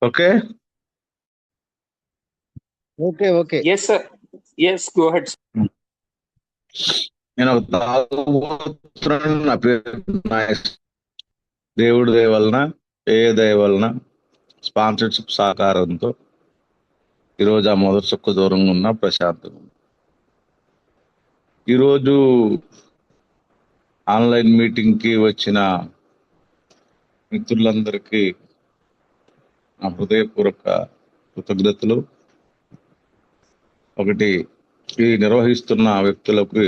Okay. Okay. Yes, sir. Yes, go ahead. నేను ఒక తాగుబోతున్నాను. నా పేరు నాగేష్. దేవుడి దయ వలన, ఏ దయ వలన, స్పాన్సర్షిప్ సహకారంతో ఈరోజు ఆ మొదటి చుక్క దూరంగా ఉన్న ప్రశాంతంగా ఉంది. ఈరోజు ఆన్లైన్ మీటింగ్కి వచ్చిన మిత్రులందరికీ నా హృదయపూర్వక కృతజ్ఞతలు. ఒకటి, ఈ నిర్వహిస్తున్న వ్యక్తులకు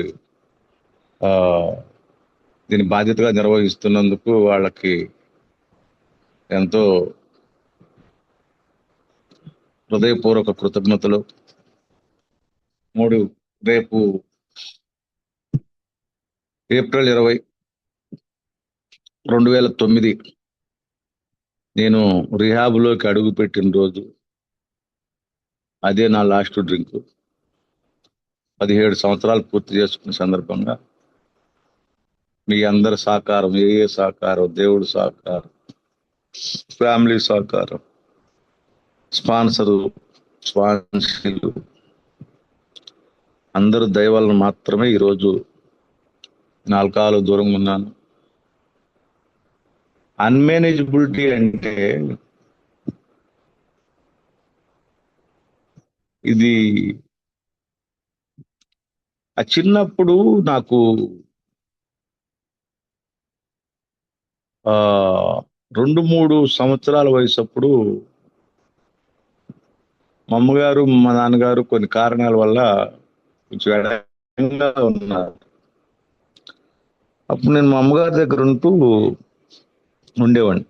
దీని బాధ్యతగా నిర్వహిస్తున్నందుకు వాళ్ళకి ఎంతో హృదయపూర్వక కృతజ్ఞతలు. 3, రేపు ఏప్రిల్ 20, 2009 నేను రిహాబ్లోకి అడుగు పెట్టిన రోజు. అదే నా లాస్ట్ డ్రింక్. 17 సంవత్సరాలు పూర్తి చేసుకున్న సందర్భంగా మీ అందరి సహకారం, ఏ సహకారం, దేవుడి సహకారం, ఫ్యామిలీ సహకారం, స్పాన్సర్లు అందరూ దయ వలన మాత్రమే ఈరోజు నేను ఆల్కహాల్ దూరంగా ఉన్నాను. అన్మేనేజబిలిటీ అంటే ఇది ఆ చిన్నప్పుడు నాకు 2-3 సంవత్సరాల వయసు అప్పుడు మా అమ్మగారు, మా నాన్నగారు కొన్ని కారణాల వల్ల కొంచెం ఎడంగా ఉన్నారు. అప్పుడు నేను మా అమ్మగారి దగ్గర ఉండేవాడిని.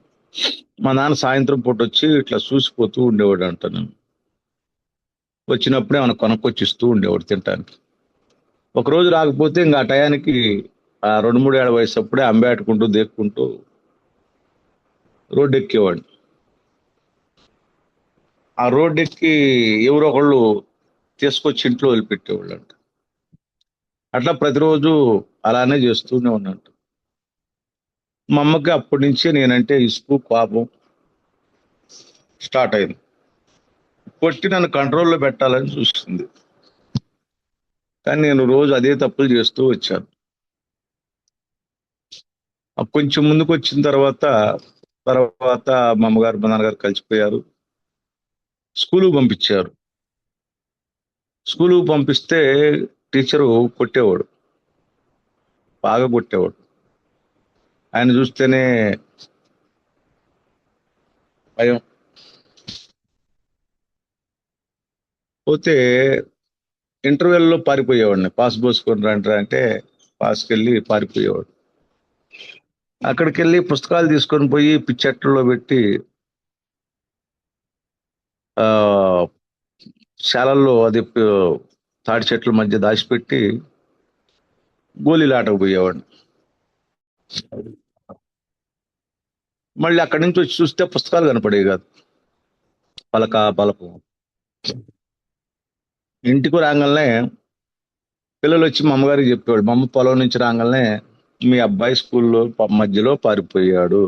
మా నాన్న సాయంత్రం పూట వచ్చి ఇట్లా చూసిపోతూ ఉండేవాడు అంట. నేను వచ్చినప్పుడే ఏమైనా కొనుక్కొచ్చి ఇస్తూ ఉండేవాడు తినటానికి. ఒకరోజు రాకపోతే ఇంకా ఆ టయానికి ఆ 2-3 ఏళ్ల వయసు అప్పుడే అంబేటుకుంటూ దేక్కుంటూ రోడ్డు ఎక్కేవాడు. ఆ రోడ్డు ఎక్కి ఎవరో ఒకళ్ళు తీసుకొచ్చి ఇంట్లో వదిలిపెట్టేవాళ్ళు అంట. అట్లా ప్రతిరోజు అలానే చేస్తూనే ఉన్నట్టు. మా అమ్మకి అప్పటి నుంచే నేనంటే ఇసుకు, కోపం స్టార్ట్ అయింది. కొట్టి నన్ను కంట్రోల్లో పెట్టాలని చూస్తుంది. కానీ నేను రోజు అదే తప్పులు చేస్తూ వచ్చాను. కొంచెం ముందుకు వచ్చిన తర్వాత మా అమ్మగారు, మా నాన్నగారు కలిసిపోయారు. స్కూలుకు పంపించారు. స్కూలుకు పంపిస్తే టీచరు కొట్టేవాడు, బాగా కొట్టేవాడు. ఆయన చూస్తేనే భయం. పోతే ఇంటర్వెల్లో పారిపోయేవాడిని. పాస్ పోసుకొని రండి అంటే పాస్కెళ్ళి పారిపోయేవాడు. అక్కడికి వెళ్ళి పుస్తకాలు తీసుకొని పోయి పిచ్చెట్టల్లో పెట్టి శాలల్లో అది తాడి చెట్ల మధ్య దాచిపెట్టి గోళీలాటకు పోయేవాడిని. మళ్ళీ అక్కడి నుంచి వచ్చి చూస్తే పుస్తకాలు కనపడేవి కాదు. పలపు ఇంటికి రాగానే పిల్లలు వచ్చి మా అమ్మగారికి చెప్పేవాడు. మా అమ్మ పొలం నుంచి రాగానే మీ అబ్బాయి స్కూల్లో మధ్యలో పారిపోయాడు,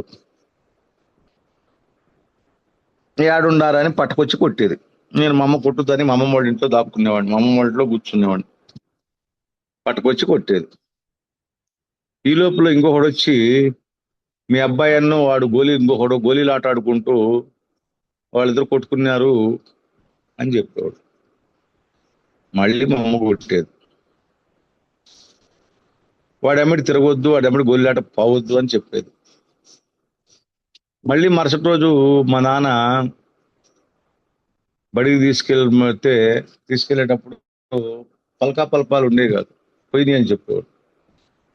ఏడుండారని పట్టుకొచ్చి కొట్టేది. నేను మా అమ్మ కొట్టుదని మా అమ్మమ్మ వాళ్ళ ఇంట్లో దాక్కునేవాడిని. మా అమ్మమ్మ వాళ్ళ ఇంట్లో కూర్చునేవాడిని. పట్టుకొచ్చి కొట్టేది. ఈ లోపల ఇంకొకడు వచ్చి మీ అబ్బాయి అన్నో వాడు ఇంకొకడు గోళీలు ఆట ఆడుకుంటూ వాళ్ళిద్దరు కొట్టుకున్నారు అని చెప్పేవాడు. మళ్ళీ మా అమ్మ కొట్టేది. వాడెమ్మడి తిరగొద్దు, వాడెమ్మడి గోళీలాట పోవద్దు అని చెప్పేది. మళ్ళీ మరుసటి రోజు మా నాన్న బడికి తీసుకెళ్ళేటప్పుడు పలపాలు ఉండేవి కాదు, పోయినాయి అని చెప్పేవాడు.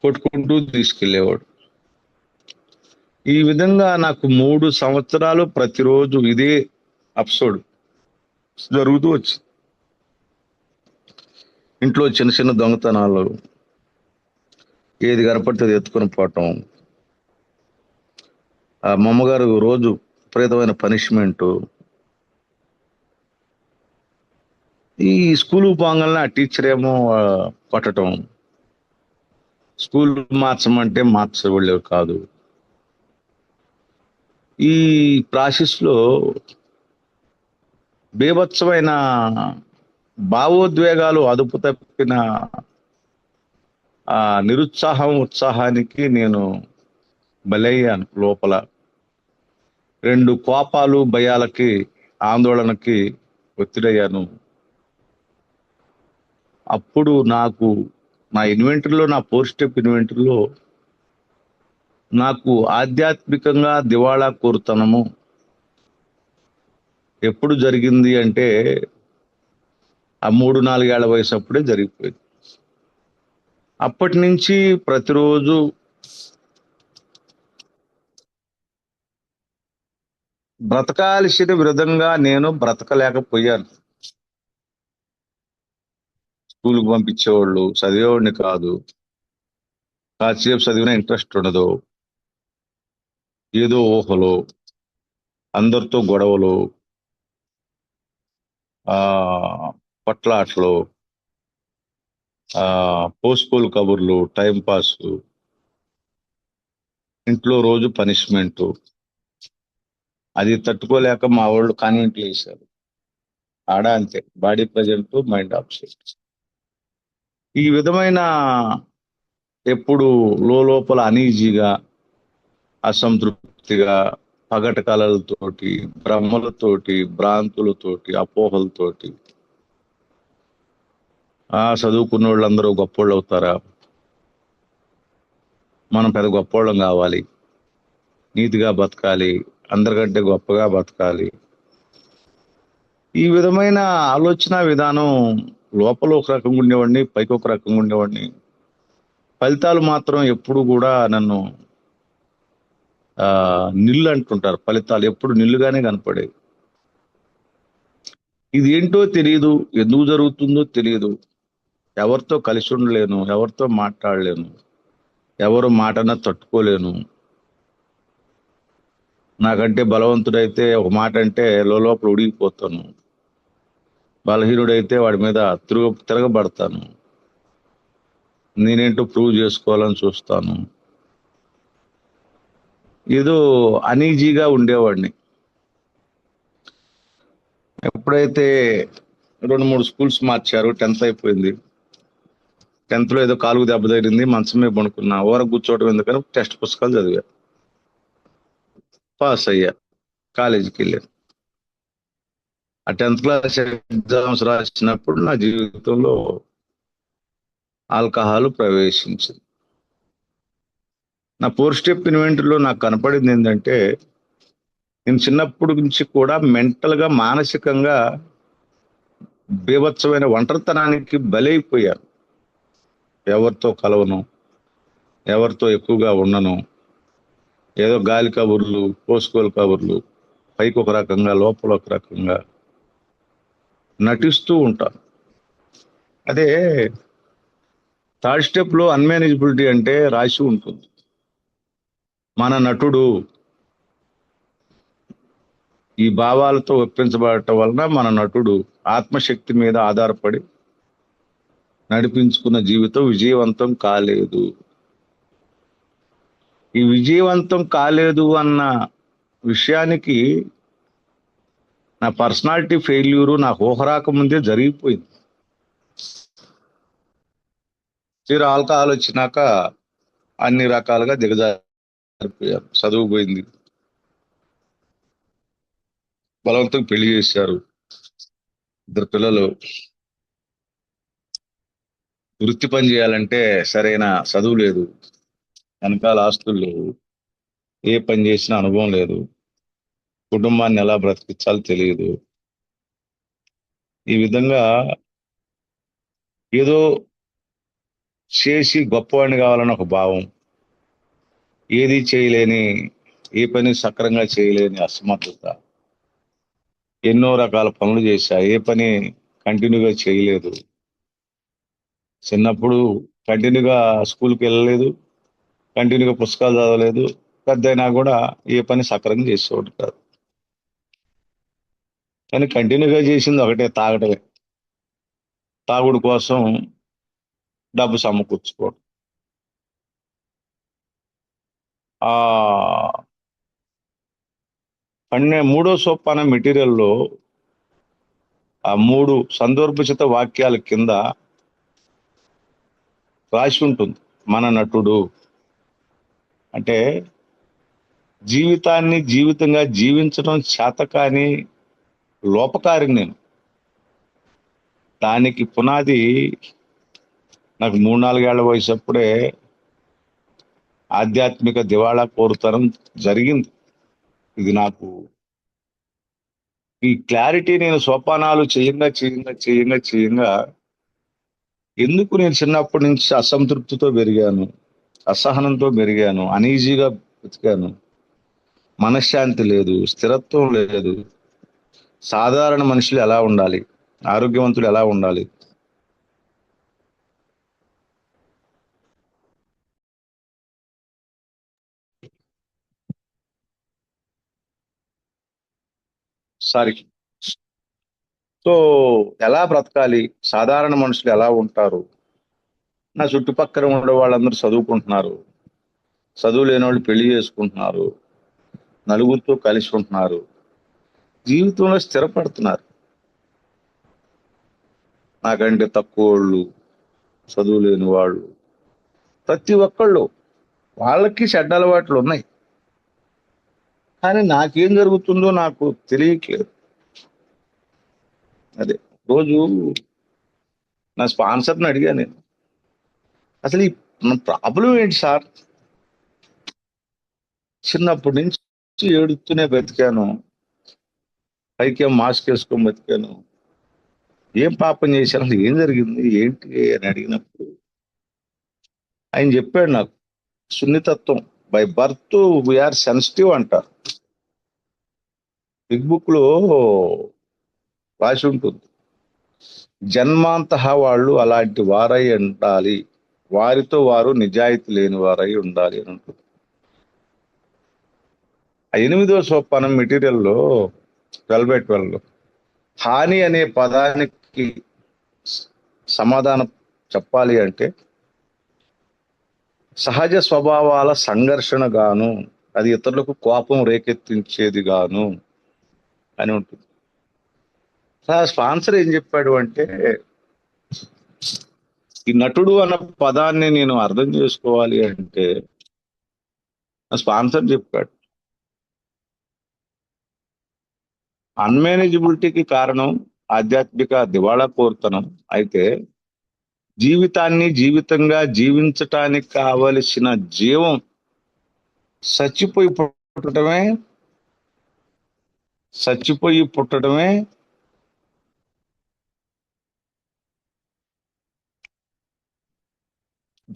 కొట్టుకుంటూ తీసుకెళ్ళేవాడు. ఈ విధంగా నాకు 3 సంవత్సరాలు ప్రతిరోజు ఇదే ఎపిసోడ్ జరుగుతూ వచ్చింది. ఇంట్లో చిన్న చిన్న దొంగతనాలు, ఏది కనపడితే అది ఎత్తుకొని పోవటం, మా అమ్మగారు రోజు విపరీతమైన పనిష్మెంటు. ఈ స్కూల్ పోగానే ఆ టీచర్ ఏమో కొట్టడం, స్కూల్ మార్చమంటే మార్చేవాళ్ళు కాదు. ఈ ప్రాసెస్లో బీభత్సమైన భావోద్వేగాలు అదుపు తప్పిన ఆ ఉత్సాహానికి నేను బలయ్యాను లోపల. రెండు కోపాలు, భయాలకి, ఆందోళనకి ఒత్తిడయ్యాను. అప్పుడు నాకు నా ఇన్వెంటరీలో, నా ఫోర్ స్టెప్ ఇన్వెంటరీలో నాకు ఆధ్యాత్మికంగా దివాళా కోరుతనము ఎప్పుడు జరిగింది అంటే ఆ 3-4 ఏళ్ల వయసు అప్పుడే జరిగిపోయింది. అప్పటి నుంచి ప్రతిరోజు బ్రతకాల్సిన విధంగా నేను బ్రతకలేకపోయాను. స్కూల్కి పంపించేవాళ్ళు, చదివేవాడిని కాదు. కాసేపు చదివిన ఇంట్రెస్ట్ ఉండదు. ఏదో ఊహలు, అందరితో గొడవలు, ఆ పట్లాట్లు, పోస్కోల్ కబుర్లు, టైం పాస్, ఇంట్లో రోజు పనిష్మెంట్. అది తట్టుకోలేక మా వాళ్ళు కాన్వెంట్లు వేశారు. ఆడ అంతే, బాడీ ప్రజెంట్, మైండ్ ఆబ్సెంట్. ఈ విధమైన ఎప్పుడు లోపల అనీజీగా, అసంతృప్తిగా, పగట కలలతోటి, భ్రమలతోటి, భ్రాంతులతోటి, అపోహలతోటి చదువుకున్న వాళ్ళందరూ గొప్పోళ్ళు అవుతారా, మనం పెద్ద గొప్పోళ్ళం కావాలి, నీతిగా బతకాలి, అందరికంటే గొప్పగా బతకాలి. ఈ విధమైన ఆలోచన విధానం లోపల ఒక రకంగా ఉండేవాడిని, పైకి ఒక రకంగా ఉండేవాడిని. ఫలితాలు మాత్రం ఎప్పుడు కూడా నన్ను నిల్లు అంటుంటారు, ఫలితాలు ఎప్పుడు నిల్లుగానే కనపడేవి. ఇది ఏంటో తెలియదు, ఎందుకు జరుగుతుందో తెలియదు. ఎవరితో కలిసి ఉండలేను, ఎవరితో మాట్లాడలేను, ఎవరు మాటన తట్టుకోలేను. నాకంటే బలవంతుడైతే ఒక మాట అంటే లోపల ఉడిగిపోతాను, బలహీనుడైతే వాడి మీద తిరగబడతాను, నేనేంటో ప్రూవ్ చేసుకోవాలని చూస్తాను. ఏదో అనీజీగా ఉండేవాడిని. ఎప్పుడైతే 2-3 స్కూల్స్ మార్చారు, 10th అయిపోయింది. 10th లో ఏదో కాలుకు దెబ్బ తగిలింది, మంచం మీద పడుకున్నా. ఊర కూర్చోవడం ఎందుకని టెక్స్ట్ పుస్తకాలు చదివా, పాస్ అయ్యా, కాలేజీకి వెళ్ళాను. ఆ 10th క్లాస్ ఎగ్జామ్స్ రాసినప్పుడు నా జీవితంలో ఆల్కహాల్ ప్రవేశించింది. నా ఫోర్ స్టెప్ ఇన్వెంటరీలో నాకు కనపడింది ఏంటంటే, నేను చిన్నప్పటి నుంచి కూడా మెంటల్గా, మానసికంగా బీభత్సమైన ఒంటరితనానికి బలైపోయాను. ఎవరితో కలవను, ఎవరితో ఎక్కువగా ఉండను. ఏదో గాలి కబుర్లు, పోసుకోలు కబుర్లు, పైకి ఒక రకంగా, లోపల ఒక రకంగా నటిస్తూ ఉంటాను. అదే థర్డ్ స్టెప్ లో అన్మేనేజబిలిటీ అంటే రాసి ఉంటుంది. మన నటుడు ఈ భావాలతో ఒప్పించబడటం వలన మన నటుడు ఆత్మశక్తి మీద ఆధారపడి నడిపించుకున్న జీవితం విజయవంతం కాలేదు. ఈ విజయవంతం కాలేదు అన్న విషయానికి నా పర్సనాలిటీ ఫెయిల్యూరు నాకు ఊహరాకముందే జరిగిపోయింది. తీరా ఆల్కహాల్ వచ్చినాక అన్ని రకాలుగా దిగజారిపోయారు. చదువు పోయింది, బలవంతం పెళ్లి చేశారు, 2 పిల్లలు. వృత్తి పని చేయాలంటే సరైన చదువు లేదు, వెనకాల ఆస్తులు లేవు, ఏ పని చేసినా అనుభవం లేదు, కుటుంబాన్ని ఎలా బ్రతికించాలో తెలియదు. ఈ విధంగా ఏదో చేసి గొప్పవాడిని కావాలని ఒక భావం, ఏది చేయలేని, ఏ పని సక్రంగా చేయలేని అసమర్థత, ఎన్నో రకాల పనులు చేశా, ఏ పని కంటిన్యూగా చేయలేదు. చిన్నప్పుడు కంటిన్యూగా స్కూల్కి వెళ్ళలేదు, కంటిన్యూగా పుస్తకాలు చదవలేదు. పెద్ద అయినా కూడా ఏ పని సక్రంగా చేసేవాడు కాదు. కానీ కంటిన్యూగా చేసింది ఒకటే, తాగటమే. తాగుడు కోసం డబ్బు సమకూర్చుకోవడం. ఆ 3వ సోపాన మెటీరియల్లో ఆ 3 సందర్భోచిత వాక్యాల కింద రాసి ఉంటుంది. మన నటుడు అంటే జీవితాన్ని జీవితంగా జీవించడం చేతకాని లోపకారిని నేను. దానికి పునాది నాకు 3-4 ఏళ్ల వయసు అప్పుడే ఆధ్యాత్మిక దివాళా కోరుతనం జరిగింది. ఇది నాకు ఈ క్లారిటీ నేను సోపానాలు చేయంగా ఎందుకు నేను చిన్నప్పటి నుంచి అసంతృప్తితో పెరిగాను, అసహనంతో పెరిగాను, అనీజీగా బతికాను, మనశ్శాంతి లేదు, స్థిరత్వం లేదు. సాధారణ మనుషులు ఎలా ఉండాలి, ఆరోగ్యవంతులు ఎలా ఉండాలి, సారీ సో ఎలా బ్రతకాలి, సాధారణ మనుషులు ఎలా ఉంటారు, నా చుట్టుపక్కల ఉండే వాళ్ళందరూ చదువుకుంటున్నారు, చదువు లేని వాళ్ళు పెళ్లి చేసుకుంటున్నారు, నలుగురితో కలిసి ఉంటున్నారు, జీవితంలో స్థిరపడుతున్నారు. నాకంటే తక్కువ వాళ్ళు, చదువు లేని వాళ్ళు, ప్రతి ఒక్కళ్ళు వాళ్ళకి చెడ్డ అలవాట్లు ఉన్నాయి. కానీ నాకేం జరుగుతుందో నాకు తెలియట్లేదు. అదే రోజు నా స్పాన్సర్ని అడిగా నేను, అసలు ఈ ప్రాబ్లం ఏంటి సార్? చిన్నప్పటి నుంచి ఏడుస్తూనే బతికాను, పైకి మాస్క్ వేసుకొని బతికాను, ఏం పాపం చేశాను, అసలు ఏం జరిగింది ఏంటి అని అడిగినప్పుడు ఆయన చెప్పాడు నాకు, సున్నితత్వం, బై బర్త్ వీఆర్ సెన్సిటివ్ అంటారు. బిగ్ బుక్ లో రాసి ఉంటుంది, జన్మాంత వాళ్ళు అలాంటి వారై ఉండాలి, వారితో వారు నిజాయితీ లేని వారై ఉండాలి అని ఉంటుంది. ఆ 8వ సోపానం మెటీరియల్లో 12/12లో హాని అనే పదానికి సమాధానం చెప్పాలి అంటే సహజ స్వభావాల సంఘర్షణ గాను, అది ఇతరులకు కోపం రేకెత్తించేది గాను అని ఉంటుంది. స్పాన్సర్ ఏం చెప్పాడు అంటే, ఈ నటుడు అన్న పదాన్ని నేను అర్థం చేసుకోవాలి అంటే స్పాన్సర్ చెప్పాడు, అన్మేనేజబిలిటీకి కారణం ఆధ్యాత్మిక దివాళా కోరుతనం అయితే జీవితాన్ని జీవితంగా జీవించటానికి కావలసిన జీవం చచ్చిపోయి పుట్టడమే చచ్చిపోయి పుట్టడమే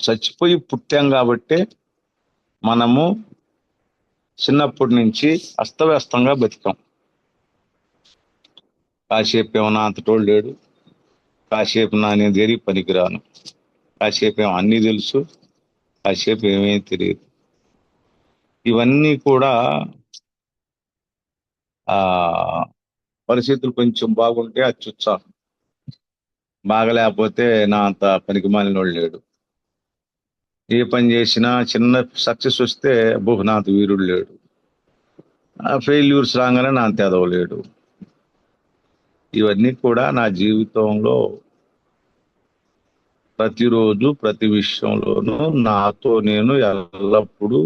చచ్చిపోయి పుట్టాం కాబట్టి మనము చిన్నప్పటి నుంచి అస్తవ్యస్తంగా బతికాం. కాసేపు ఏమన్నా అంతటోడు లేడు, కాసేపు నేను దేనికి పనికిరాను, కాసేపు ఏమో అన్నీ తెలుసు, కాసేపు ఏమేమి తెలియదు. ఇవన్నీ కూడా ఆ పరిస్థితులు కొంచెం బాగుంటే అత్యుత్సాహం, బాగలేకపోతే నా అంత పనికి మాలినోడు లేడు, ఏ పని చేసినా చిన్న సక్సెస్ వస్తే నా అంత వీరుడు లేడు, ఫెయిల్యూర్స్ రాగానే నా అంత ఎదవలేడు. ఇవన్నీ కూడా నా జీవితంలో ప్రతిరోజు ప్రతి విషయంలోనూ నాతో నేను ఎల్లప్పుడూ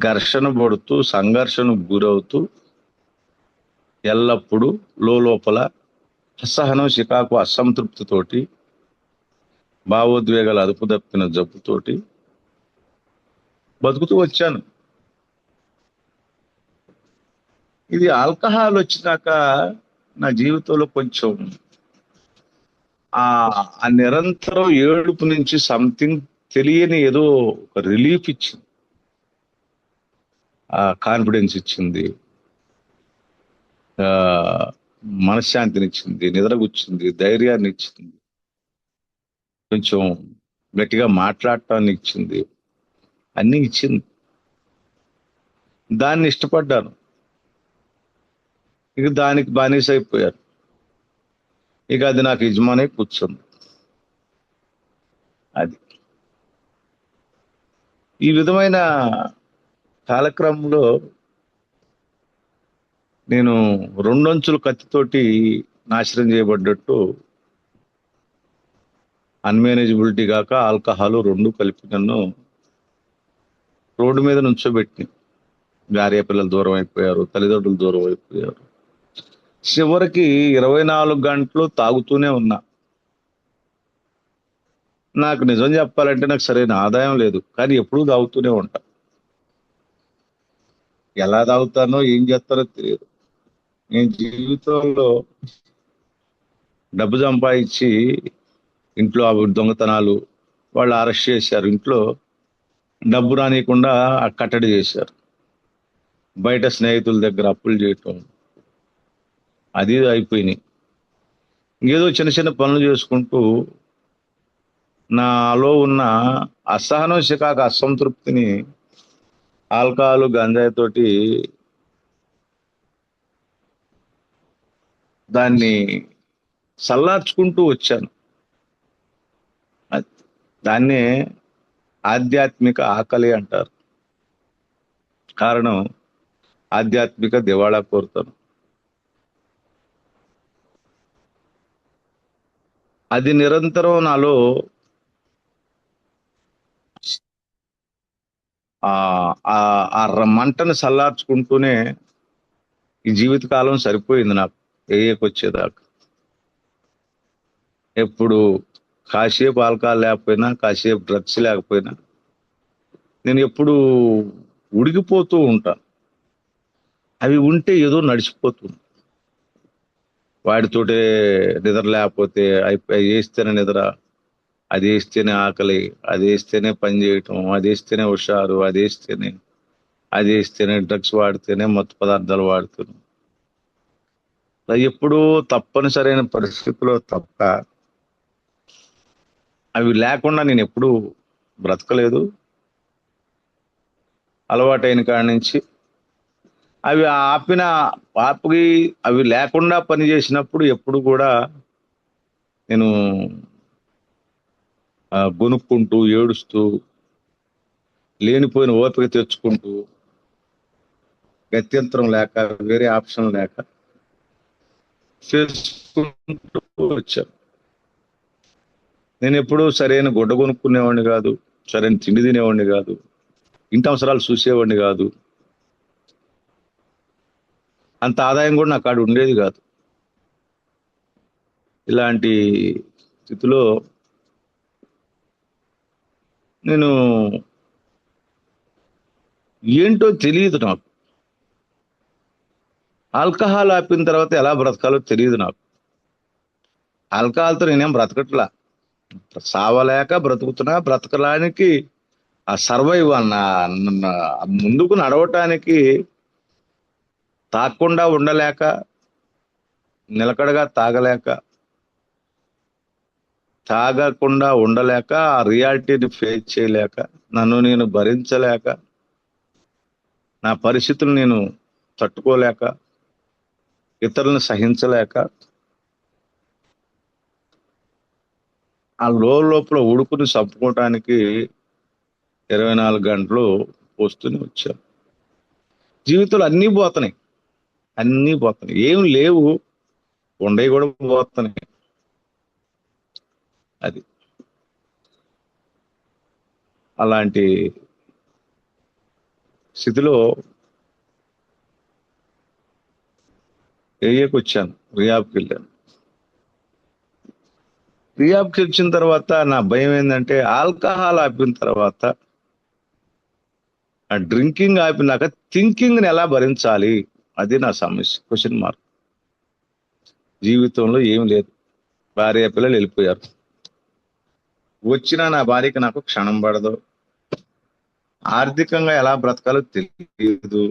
ఘర్షణ పడుతూ సంఘర్షణకు గురవుతూ ఎల్లప్పుడూ లోపల అసహనం, చికాకు, అసంతృప్తితోటి, భావోద్వేగాలు అదుపు తప్పిన జబ్బుతోటి బతుకుతూ వచ్చాను. ఇది ఆల్కహాల్ వచ్చినాక నా జీవితంలో కొంచెం ఆ నిరంతరం ఏడుపు నుంచి సంథింగ్ తెలియని ఏదో ఒక రిలీఫ్ ఇచ్చింది, కాన్ఫిడెన్స్ ఇచ్చింది, మనశ్శాంతినిచ్చింది, నిద్రగుచ్చింది, ధైర్యాన్ని ఇచ్చింది, కొంచెం గట్టిగా మాట్లాడటాన్ని ఇచ్చింది, అన్నీ ఇచ్చింది. దాన్ని ఇష్టపడ్డాను, ఇక దానికి బానిస అయిపోయాను. ఇక అది నాకు యజమానే కూర్చుంది. అది ఈ విధమైన కాలక్రమంలో నేను రెండంచుల కత్తితోటి నాశనం చేయబడ్డట్టు అన్మేనేజబిలిటీ కాక ఆల్కహాల్ రెండు కలిపి నన్ను రోడ్డు మీద నుంచోబెట్టి, భార్య పిల్లలు దూరం అయిపోయారు, తల్లిదండ్రులు దూరం అయిపోయారు. చివరికి 24 గంటలు తాగుతూనే ఉన్నా. నాకు నిజం చెప్పాలంటే నాకు సరైన ఆదాయం లేదు, కానీ ఎప్పుడూ తాగుతూనే ఉంటా. ఎలా తాగుతానో ఏం చేస్తానో తెలియదు. నేను జీవితంలో డబ్బు సంపాదించి ఇంట్లో దొంగతనాలు, వాళ్ళు అరెస్ట్ చేశారు, ఇంట్లో డబ్బు రానియకుండా కట్టడి చేశారు, బయట స్నేహితుల దగ్గర అప్పులు చేయటం, అది అయిపోయినాయి. ఏదో చిన్న చిన్న పనులు చేసుకుంటూ నాలో ఉన్న అసహనం, చికాకు, అసంతృప్తిని ఆల్కహాల్, గంజాయి తోటి దాన్ని చల్లార్చుకుంటూ వచ్చాను. దాన్నే ఆధ్యాత్మిక ఆకలి అంటారు. కారణం ఆధ్యాత్మిక దివాళా కోరుతాను. అది నిరంతరం నాలో మంటను చల్లార్చుకుంటూనే ఈ జీవితకాలం సరిపోయింది నాకు వచ్చేదాకా. ఎప్పుడు కాసేపు ఆల్కహాల్ లేకపోయినా, కాసేపు డ్రగ్స్ లేకపోయినా నేను ఎప్పుడు ఉడికిపోతూ ఉంటాను. అవి ఉంటే ఏదో నడిచిపోతుంది. వాటితోటే నిద్ర లేకపోతే అయిపోయి, వేస్తేనే నిద్ర, అది వేస్తేనే ఆకలి, అది వేస్తేనే పని చేయటం, అది వేస్తేనే హుషారు, అది వేస్తేనే డ్రగ్స్ వాడితేనే మత్తు పదార్థాలు వాడుతున్నాం. ఎప్పుడూ తప్పనిసరైన పరిస్థితిలో తప్ప అవి లేకుండా నేను ఎప్పుడూ బ్రతకలేదు. అలవాటైన కాడి నుంచి అవి అవి లేకుండా పని చేసినప్పుడు ఎప్పుడు కూడా నేను గొనుక్కుంటూ, ఏడుస్తూ, లేనిపోయిన ఓపిక తెచ్చుకుంటూ, గత్యంతరం లేక, వేరే ఆప్షన్ లేక చేసుకుంటూ వచ్చాను. నేను ఎప్పుడూ సరైన గుడ్డ కొనుక్కునేవాడిని కాదు, సరైన తిండి తినేవాడిని కాదు, ఇంటి అవసరాలు చూసేవాడిని కాదు, అంత ఆదాయం కూడా నా కాడ ఉండేది కాదు. ఇలాంటి స్థితిలో నేను ఏంటో తెలియదు నాకు. ఆల్కహాల్ ఆపిన తర్వాత ఎలా బ్రతకాలో తెలియదు నాకు. ఆల్కహాల్తో నేనేం బ్రతకట్లా, సావలేక బ్రతుకుతున్నా. బ్రతకడానికి ఆ సర్వైవ్ ముందుకు నడవటానికి తాగకుండా ఉండలేక, నిలకడగా తాగకుండా ఉండలేక, ఆ రియాలిటీని ఫేస్ చేయలేక, నన్ను నేను భరించలేక, నా పరిస్థితులు నేను తట్టుకోలేక, ఇతరులను సహించలేక, ఆ లోపల ఉడుకుని చంపుకోవటానికి 24 గంటలు వస్తూనే వచ్చాను. జీవితంలో అన్నీ పోతున్నాయి, ఏం లేవు, ఉండయి కూడా పోతున్నాయి. అది అలాంటి స్థితిలో వచ్చాను. రియాబ్కి వెళ్ళాను. రియాబ్కి వచ్చిన తర్వాత నా భయం ఏంటంటే, ఆల్కహాల్ ఆపిన తర్వాత, ఆ డ్రింకింగ్ ఆపినాక థింకింగ్ని ఎలా భరించాలి, అది నా సమస్య. Question mark. జీవితంలో ఏం లేదు, భార్య పిల్లలు వెళ్ళిపోయారు. వచ్చినా నా భార్యకి నాకు క్షణం పడదు. ఆర్థికంగా ఎలా బ్రతకాలో తెలియదు.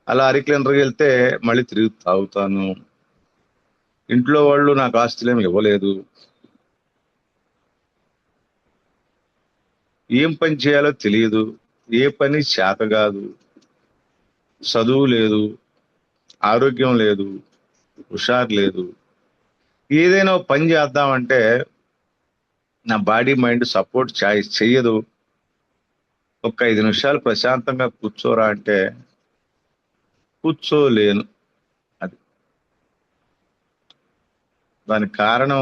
అలా అరిక్లెండర్కి వెళ్తే మళ్ళీ తిరిగి తాగుతాను. ఇంట్లో వాళ్ళు నాకు ఆస్తులేమి ఇవ్వలేదు. ఏం పని చేయాలో తెలియదు, ఏ పని చేత కాదు, చదువు లేదు, ఆరోగ్యం లేదు, హుషారు లేదు. ఏదైనా పని చేద్దామంటే నా బాడీ మైండ్ సపోర్ట్ చెయ్యదు. ఒక 5 నిమిషాలు ప్రశాంతంగా కూర్చోరా అంటే కూర్చోలేను. అది దానికి కారణం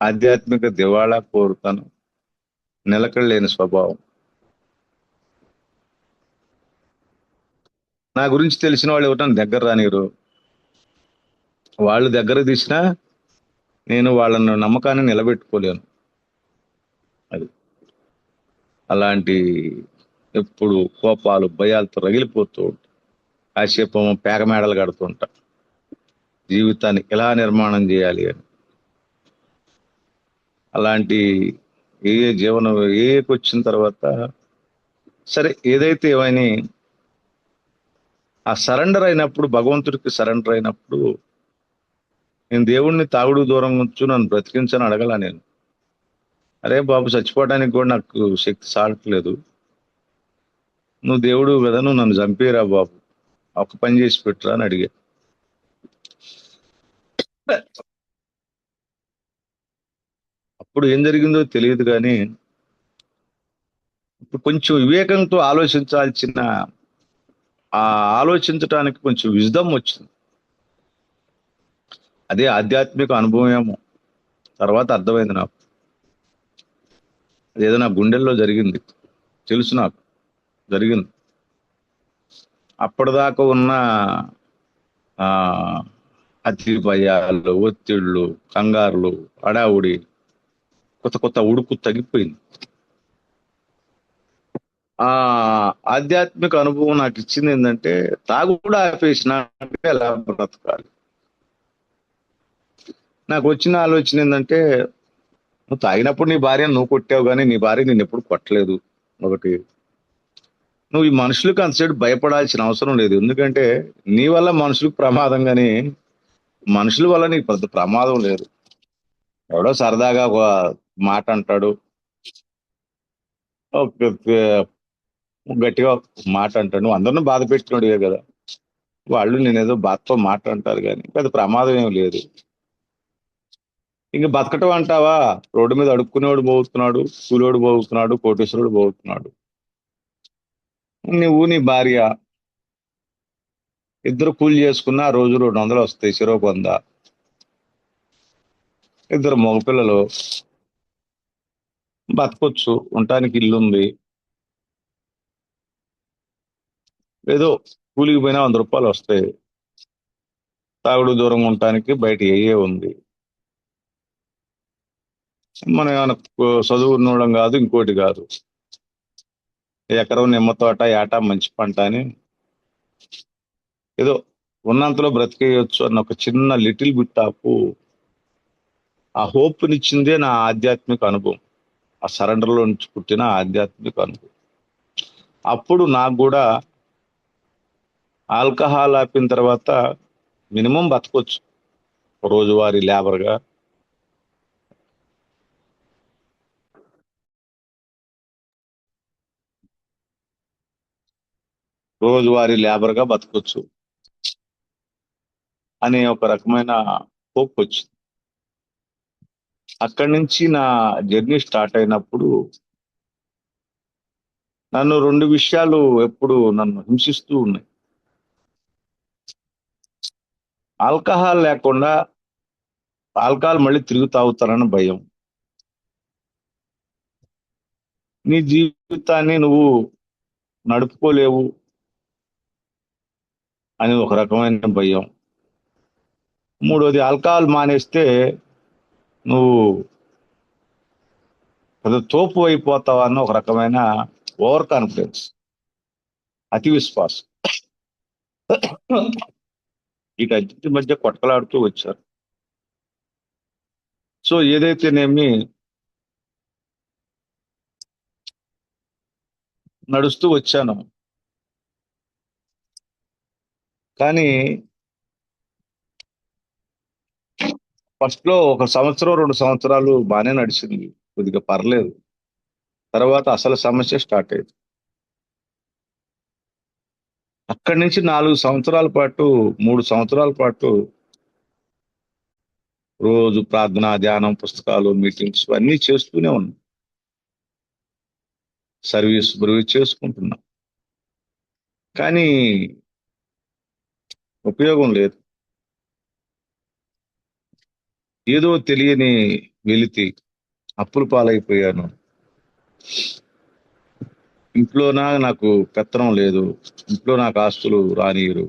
ఆధ్యాత్మిక దివాళా కోరుతాను, నిలకడలేని స్వభావం. నా గురించి తెలిసిన వాళ్ళు ఇవ్వటం దగ్గర రానిరు, వాళ్ళు దగ్గర తీసినా నేను వాళ్ళని నమ్మకాన్ని నిలబెట్టుకోలేను. అది అలాంటి ఎప్పుడు కోపాలు భయాలతో రగిలిపోతూ ఉంటా. కాసేపు పేక మేడలు కడుతుంటా, జీవితాన్ని ఎలా నిర్మాణం చేయాలి అని. అలాంటి జీవనం వచ్చిన తర్వాత సరే ఏదైతే ఏమని ఆ సరెండర్ అయినప్పుడు, భగవంతుడికి సరెండర్ అయినప్పుడు, నేను దేవుణ్ణి తాగుడు దూరం ఉంచు, నన్ను బ్రతికించని అడగల నేను. అరే బాబు, చచ్చిపోవడానికి కూడా నాకు శక్తి సాగట్లేదు, నువ్వు దేవుడు కదా, నువ్వు నన్ను చంపేరా బాబు, ఒక పని చేసి పెట్టురా అని అడిగా. అప్పుడు ఏం జరిగిందో తెలియదు, కానీ ఇప్పుడు కొంచెం వివేకంతో ఆలోచించాల్సిన, ఆ ఆలోచించటానికి కొంచెం విజ్డమ్ వచ్చింది. అదే ఆధ్యాత్మిక అనుభవం ఏమో తర్వాత అర్థమైంది నాకు. అదేదో నా గుండెల్లో జరిగింది, తెలుసు నాకు జరిగింది. అప్పటిదాకా ఉన్న ఆ అతి భయాలు, ఒత్తిళ్ళు, కంగారులు, హడావుడి, కొత్త కొత్త ఉడుకు తగ్గిపోయింది. ఆ ఆధ్యాత్మిక అనుభవం నాకు ఇచ్చింది ఏంటంటే, తాగుడు ఆపేసినాక ఎలా బ్రతకాలి. నాకు వచ్చిన ఆలోచన ఏంటంటే, నువ్వు తాగినప్పుడు నీ భార్యను నువ్వు కొట్టావు, కానీ నీ భార్య నేను ఎప్పుడు కొట్టలేదు. ఒకటి, నువ్వు ఈ మనుషులకు అంతసేపు భయపడాల్సిన అవసరం లేదు, ఎందుకంటే నీ వల్ల మనుషులకు ప్రమాదం, కానీ మనుషుల వల్ల నీకు పెద్ద ప్రమాదం లేదు. ఎవడో సరదాగా ఒక మాట అంటాడు, గట్టిగా మాట అంటాడు, నువ్వు అందరిని బాధ పెట్టినోడివే కదా, వాళ్ళు నేనేదో బాధతో మాట అంటారు, కానీ పెద్ద ప్రమాదం ఏం లేదు. ఇంక బతకటం అంటావా, రోడ్డు మీద అడుక్కునేవాడు పోతున్నాడు, కూలోడు పోతున్నాడు, కోటేశ్వరుడు పోతున్నాడు. నువ్వు నీ భార్య ఇద్దరు కూలి చేసుకున్నా రోజు 200 వస్తాయి, చెరో 100. ఇద్దరు మగపిల్లలు, బతకొచ్చు, ఉండటానికి ఇల్లు ఉంది. ఏదో కూలికి పోయినా 100 రూపాయలు వస్తాయి, తాగుడు దూరంగా ఉండటానికి బయట ఏ ఉంది. మనం ఏమైనా చదువున్నోళ్ళం కాదు, ఇంకోటి కాదు. ఎకరం నిమ్మ తోట, ఏటా మంచి పంట అని ఏదో ఉన్నంతలో బ్రతికేయచ్చు అన్న ఒక చిన్న లిటిల్ బిట్ ఆఫ్ ఆ హోప్నిచ్చిందే నా ఆధ్యాత్మిక అనుభవం, ఆ సరెండర్లో నుంచి పుట్టిన ఆధ్యాత్మిక అనుభవం. అప్పుడు నాకు కూడా ఆల్కహాల్ ఆపిన తర్వాత మినిమం బతకొచ్చు, రోజువారీ లేబర్గా. బతకొచ్చు అనే ఒక రకమైన హోప్ వచ్చింది. అక్కడి నుంచి నా జర్నీ స్టార్ట్ అయినప్పుడు నన్ను 2 విషయాలు ఎప్పుడు నన్ను హింసిస్తూ ఉన్నాయి. ఆల్కహాల్ లేకుండా, ఆల్కహాల్ మళ్ళీ తిరిగి తాగుతానని భయం, నీ జీవితాన్ని నువ్వు నడుపుకోలేవు అని ఒక రకమైన భయం. మూడోది, ఆల్కహాల్ మానేస్తే నువ్వు పెద్ద తోపు అయిపోతావు అన్న ఒక రకమైన ఓవర్ కాన్ఫిడెన్స్, అతి విశ్వాసం. వీటన్నిటి మధ్య కొట్టకలాడుతూ వచ్చారు. సో ఏదైతేనేమి నడుస్తూ వచ్చాను, కానీ ఫస్ట్ లో 1 సంవత్సరం 2 సంవత్సరాలు బాగానే నడిచింది, కొద్దిగా పర్లేదు. తర్వాత అసలు సమస్య స్టార్ట్ అయింది. అక్కడి నుంచి 4 సంవత్సరాల పాటు, 3 సంవత్సరాల పాటు రోజు ప్రార్థన, ధ్యానం, పుస్తకాలు, మీటింగ్స్ అన్నీ చేస్తూనే ఉన్నాం, సర్వీస్ చేసుకుంటున్నాం. కానీ ఉపయోగం లేదు. ఏదో తెలియని వెలితి, అప్పుల పాలైపోయాను. ఇంట్లోనా నాకు పెత్తనం లేదు, ఇంట్లో నాకు ఆస్తులు రానియరు,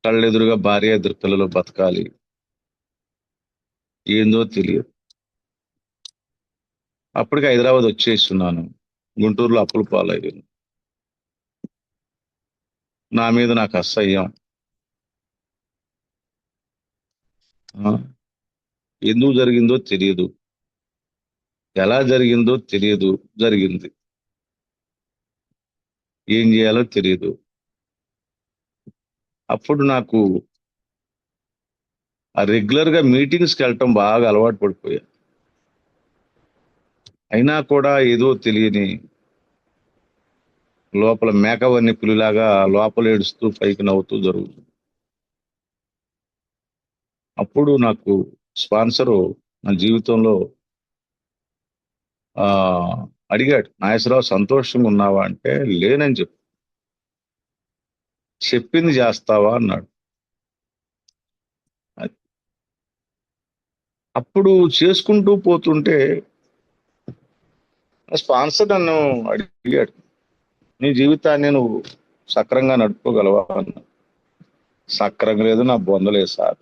కళ్ళెదురుగా భార్య ఇద్దరు పిల్లలు బతకాలి, ఏందో తెలియదు. అప్పటికి హైదరాబాద్ వచ్చేస్తున్నాను. గుంటూరులో అప్పుల పాలయ్యాను. నా మీద నాకు అసహ్యం. ఆ, ఎందుకు జరిగిందో తెలియదు, ఎలా జరిగిందో తెలియదు, జరిగింది. ఏం చేయాలో తెలియదు. అప్పుడు నాకు ఆ రెగ్యులర్ గా మీటింగ్స్కి వెళ్ళటం బాగా అలవాటు పడిపోయా. అయినా కూడా ఏదో తెలియని లోపల మేకవన్నీ పులిలాగా లోపల ఏడుస్తూ పైకి నవ్వుతూ జరుగుతుంది. అప్పుడు నాకు స్పాన్సరు నా జీవితంలో ఆ అడిగాడు, నాగేశ్వరరావు సంతోషంగా ఉన్నావా అంటే లేనని చెప్పింది చేస్తావా అన్నాడు. అది- అప్పుడు చేసుకుంటూ పోతుంటే స్పాన్సర్ నన్ను అడిగాడు, నీ జీవితాన్ని నువ్వు సక్రంగా నడుపుకోగలవా అన్నా. సక్రంగా లేదు, నా బొందలేదు సార్.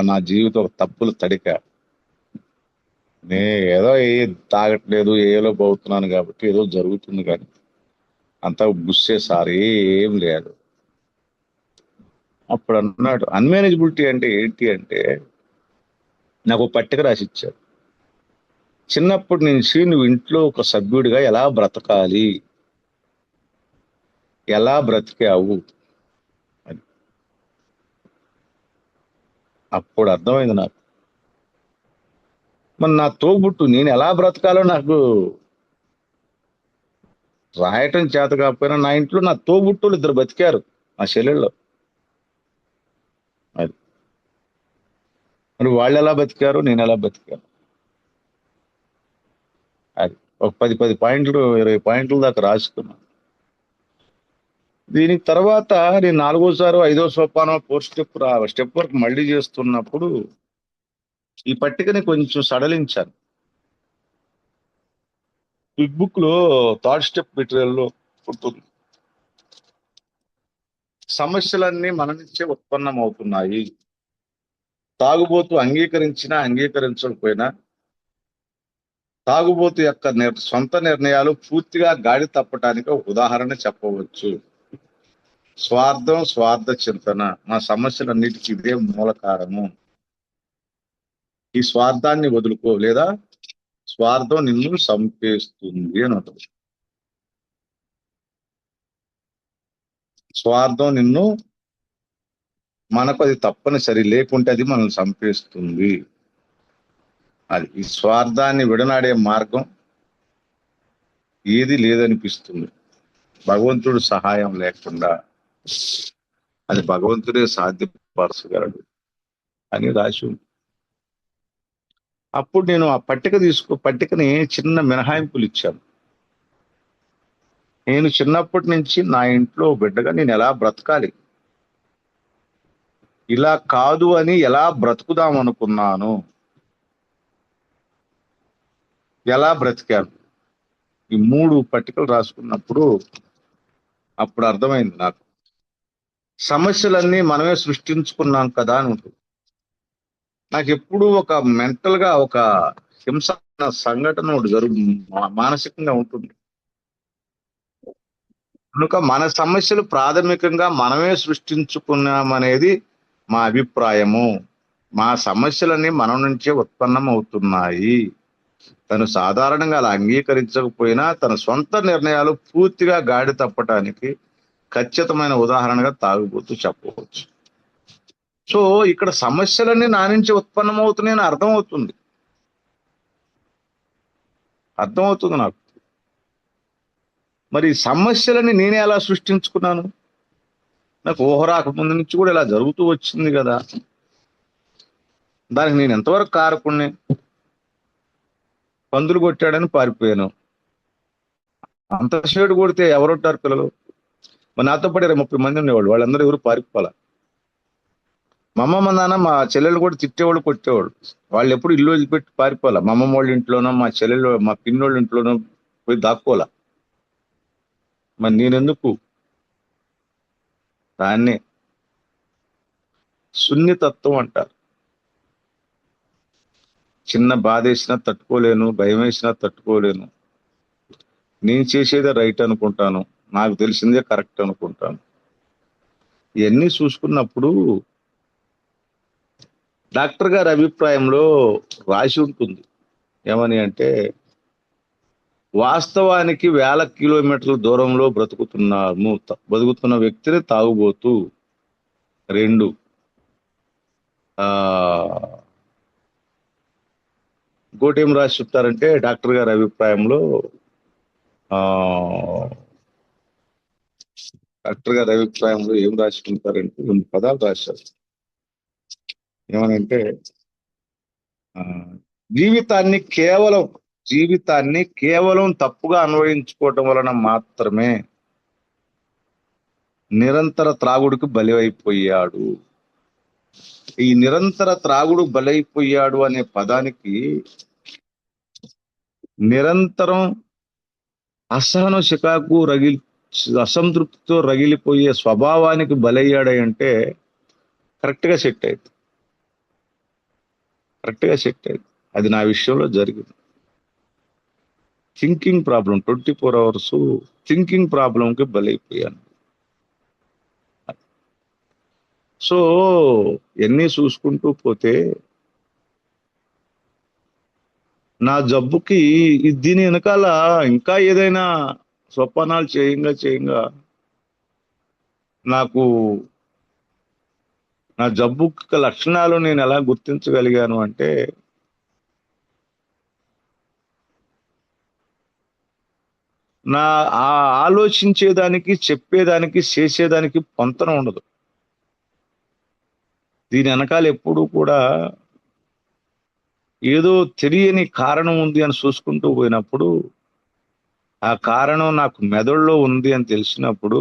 నా జీవితం ఒక తప్పులు తడిక. నే ఏదో తాగట్లేదు, ఏలో పోతున్నాను కాబట్టి ఏదో జరుగుతుంది, కానీ అంతా బుస్సే సార్, ఏం లేదు. అప్పుడు అన్నాడు, అన్మేనేజబిలిటీ అంటే ఏంటి అంటే నాకు ఒక పట్టిక రాసి ఇచ్చాడు. చిన్నప్పటి నుంచి నువ్వు ఇంట్లో ఒక సభ్యుడిగా ఎలా బ్రతకాలి, ఎలా బ్రతికావు అని. అప్పుడు అర్థమైంది నాకు, మరి నా తోబుట్టు నేను ఎలా బ్రతకాలో నాకు రాయటం చేత కాకపోయినా నా ఇంట్లో నా తోబుట్టులు ఇద్దరు బతికారు, నా చెల్లెళ్ళు. అది మరి వాళ్ళు ఎలా బతికారు, నేను ఎలా బతికాను. అది ఒక 10 పాయింట్లు 20 పాయింట్ల దాకా రాసుకున్నాను. దీనికి తర్వాత నేను 4వ 5వ సోపానం 4 స్టెప్ వరకు మళ్ళీ చేస్తున్నప్పుడు ఈ పట్టికని కొంచెం సడలించాను. బిగ్ బుక్ లో 3rd స్టెప్ మెటీరియల్ లో ఉంటుంది, సమస్యలన్నీ మన నుంచే ఉత్పన్నం అవుతున్నాయి. తాగుబోతు అంగీకరించినా అంగీకరించకపోయినా తాగుబోతు యొక్క సొంత నిర్ణయాలు పూర్తిగా గాడి తప్పటానికి ఒక ఉదాహరణ చెప్పవచ్చు. స్వార్థం, స్వార్థ చింతన మా సమస్యలన్నిటికీ ఇదే మూల కారణము. ఈ స్వార్థాన్ని వదులుకో, లేదా స్వార్థం నిన్ను సంపేస్తుంది అని ఉంటుంది. స్వార్థం నిన్ను, మనకు అది తప్పనిసరి, లేకుంటే అది మనల్ని చంపేస్తుంది. అది ఈ స్వార్థాన్ని విడనాడే మార్గం ఏది లేదనిపిస్తుంది భగవంతుడు సహాయం లేకుండా. అది భగవంతుడే సాధ్యపరచగలడు అని రాసి ఉంది. అప్పుడు నేను ఆ పట్టికని చిన్న మినహాయింపులు ఇచ్చాను. నేను చిన్నప్పటి నుంచి నా ఇంట్లో బిడ్డగా నేను ఎలా బ్రతకాలి, ఇలా కాదు అని ఎలా బ్రతుకుదాం అనుకున్నాను, ఎలా బ్రతికాను, ఈ 3 పట్టికలు రాసుకున్నప్పుడు అప్పుడు అర్థమైంది నాకు, సమస్యలన్నీ మనమే సృష్టించుకున్నాం కదా అని ఉంటుంది. నాకు ఎప్పుడు ఒక మెంటల్ గా ఒక హింస సంఘటన ఒకటి మానసికంగా ఉంటుంది. కనుక మన సమస్యలు ప్రాథమికంగా మనమే సృష్టించుకున్నామనేది మా అభిప్రాయము. మా సమస్యలన్నీ మన నుంచే ఉత్పన్నం అవుతున్నాయి. తను సాధారణంగా అలా అంగీకరించకపోయినా తన సొంత నిర్ణయాలు పూర్తిగా గాడి తప్పటానికి ఖచ్చితమైన ఉదాహరణగా తాగుబోతూ చెప్పవచ్చు. సో ఇక్కడ సమస్యలన్నీ నా నుంచి ఉత్పన్నమవుతున్నాయని అర్థమవుతుంది నాకు. మరి సమస్యలని నేనే ఎలా సృష్టించుకున్నాను? నాకు ఊహ రాకముందు నుంచి కూడా ఇలా జరుగుతూ వచ్చింది కదా, దానికి నేను ఎంతవరకు కారకుణ్ణి? పందులు కొట్టాడని పారిపోయాను, అంత షేడు కొడితే ఎవరుంటారు పిల్లలు? మరి నాతో పాటు 30 మంది ఉండేవాళ్ళు. వాళ్ళందరూ ఎవరు పారిపోవాలా. మా అమ్మమ్మ నాన్న మా చెల్లెలు కూడా తిట్టేవాళ్ళు, కొట్టేవాళ్ళు. వాళ్ళు ఎప్పుడు ఇల్లు వదిలిపెట్టి పారిపోవాలా. మా అమ్మమ్మ వాళ్ళ ఇంట్లోనో, మా చెల్లెలు, మా పిన్నోళ్ళ ఇంట్లోనో పోయి దాక్కోవాలా. మరి నేనెందుకు? దాన్నే సున్నితత్వం అంటారు. చిన్న బాధ వేసినా తట్టుకోలేను, భయం వేసినా తట్టుకోలేను. నేను చేసేదే రైట్ అనుకుంటాను, నాకు తెలిసిందే కరెక్ట్ అనుకుంటాను. ఇవన్నీ చూసుకున్నప్పుడు డాక్టర్ గారి అభిప్రాయంలో రాసి ఉంటుంది ఏమని అంటే, వాస్తవానికి వేల కిలోమీటర్ల దూరంలో బతుకుతున్న వ్యక్తిని తాగుబోతూ. 2, ఆ ఇంకోటి ఏం రాసి చెప్తారంటే డాక్టర్ గారి అభిప్రాయంలో, ఆ డాక్టర్ గారి అభిప్రాయంలో ఏం రాసుకుంటారంటే 2 పదాలు రాశారు. ఏమనంటే, ఆ, జీవితాన్ని కేవలం తప్పుగా అన్వయించుకోవటం వలన మాత్రమే నిరంతర త్రాగుడికి బలైపోయాడు. ఈ నిరంతర త్రాగుడు బలైపోయాడు అనే పదానికి నిరంతరం అసహనం, చికాకు అసంతృప్తితో రగిలిపోయే స్వభావానికి బలయ్యాడంటే కరెక్ట్ గా సెట్ అయింది. అది నా విషయంలో జరిగింది. థింకింగ్ ప్రాబ్లం, 24 hours థింకింగ్ ప్రాబ్లంకి బలైపోయాను. సో ఎన్ని చూసుకుంటూ పోతే నా జబ్బుకి దీని వెనకాల ఇంకా ఏదైనా సోపానాలు చేయంగా నాకు నా జబ్బు లక్షణాలు నేను ఎలా గుర్తించగలిగాను అంటే, నా ఆలోచించేదానికి, చెప్పేదానికి, చేసేదానికి పొంతన ఉండదు. దీని వెనకాల ఎప్పుడు కూడా ఏదో తెలియని కారణం ఉంది అని చూసుకుంటూ పోయినప్పుడు, ఆ కారణం నాకు మెదడులో ఉంది అని తెలిసినప్పుడు,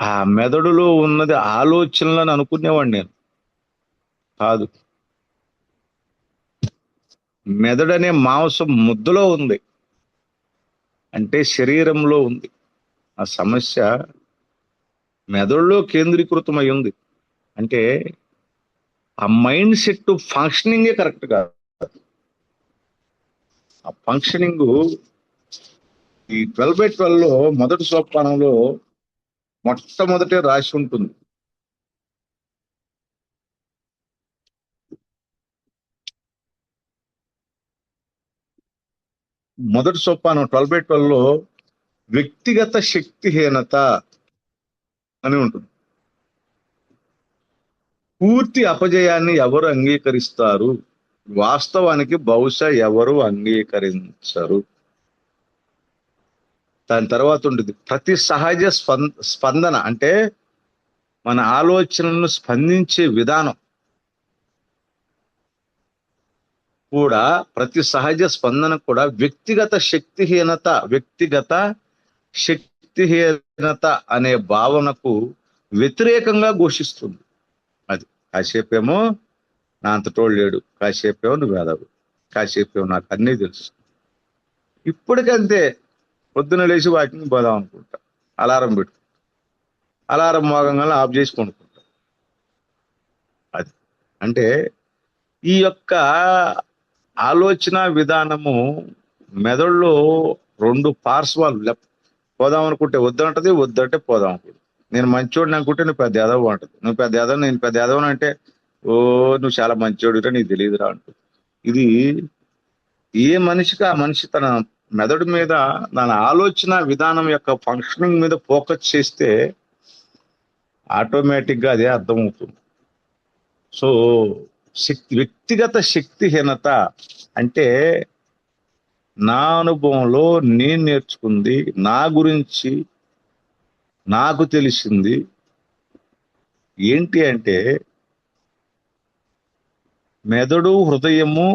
ఆ మెదడులో ఉన్నది ఆలోచనలను అనుకునేవాడిని నేను కాదు. మెదడనే మాంసం ముద్దలో ఉంది, అంటే శరీరంలో ఉంది. ఆ సమస్య మెదడులో కేంద్రీకృతమై ఉంది. అంటే ఆ మైండ్ సెట్ ఫంక్షనింగే కరెక్ట్ కాదు. ఆ ఫంక్షనింగ్ ఈ 12/12 లో మొదటి సోపానంలో మొట్టమొదటే రాసి ఉంటుంది. మొదటి సోపానం 12/12 లో వ్యక్తిగత శక్తిహీనత అని ఉంటుంది. పూర్తి అపజయాన్ని ఎవరు అంగీకరిస్తారు? వాస్తవానికి బహుశా ఎవరు అంగీకరించరు. దాని తర్వాత ఉంటుంది ప్రతి సహజ స్పందన, అంటే మన ఆలోచనలను స్పందించే విధానం కూడా, ప్రతి సహజ స్పందన కూడా వ్యక్తిగత శక్తిహీనత అనే భావనకు వ్యతిరేకంగా ఘోషిస్తుంది. అది కాసేపేమో నా అంతటోడు లేడు, కాసేపేమో నువ్వు వేదవు, కాసేపేమో నాకు అన్నీ తెలుసు. ఇప్పటికంతే పొద్దున లేచి వాకింగ్ పోదాం అనుకుంటా, అలారం పెట్టుకుంటా, అలారం మోగంగానే ఆఫ్ చేసి కొనుక్కుంటా. అది అంటే ఈ యొక్క ఆలోచన విధానము మెదడులో 2 పార్శ్వాలు. పోదాం అనుకుంటే వద్దంటది, వద్దంటే పోదాం అనుకుంటుంది. నేను మంచోడిని అనుకుంటే నువ్వు పెద్ద ఎదవ అంటది, నువ్వు పెద్ద ఎదవ, నేను పెద్ద ఎదవని అంటే ఓ నువ్వు చాలా మంచోడిరా, నీకు తెలియదురా అంటుంది. ఇది ఏ మనిషికి ఆ మనిషి తన మెదడు మీద, తన ఆలోచన విధానం యొక్క ఫంక్షనింగ్ మీద ఫోకస్ చేస్తే ఆటోమేటిక్ గా అదే అర్థమవుతుంది. సో వ్యక్తిగత శక్తిహీనత అంటే నా అనుభవంలో నేను నేర్చుకుంది, నా గురించి నాకు తెలిసింది ఏంటి అంటే, మెదడు హృదయము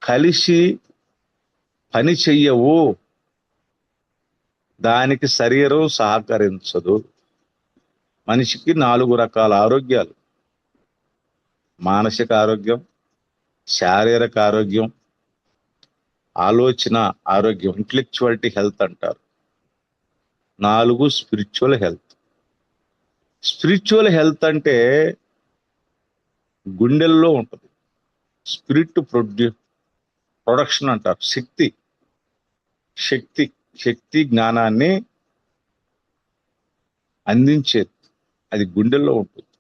కలిసి పని చెయ్యవు. దానికి శరీరం సహకరించదు. మనిషికి 4 రకాల ఆరోగ్యాలు: మానసిక ఆరోగ్యం, శారీరక ఆరోగ్యం, ఆలోచన ఆరోగ్యం, ఇంటలెక్చువాలిటీ హెల్త్ అంటారు. 4 స్పిరిచువల్ హెల్త్. స్పిరిచువల్ హెల్త్ అంటే గుండెల్లో ఉంటుంది. స్పిరిట్ ప్రొడక్షన్ అంటారు. శక్తి జ్ఞానాన్ని అందించేది అది గుండెల్లో ఉంటుంది.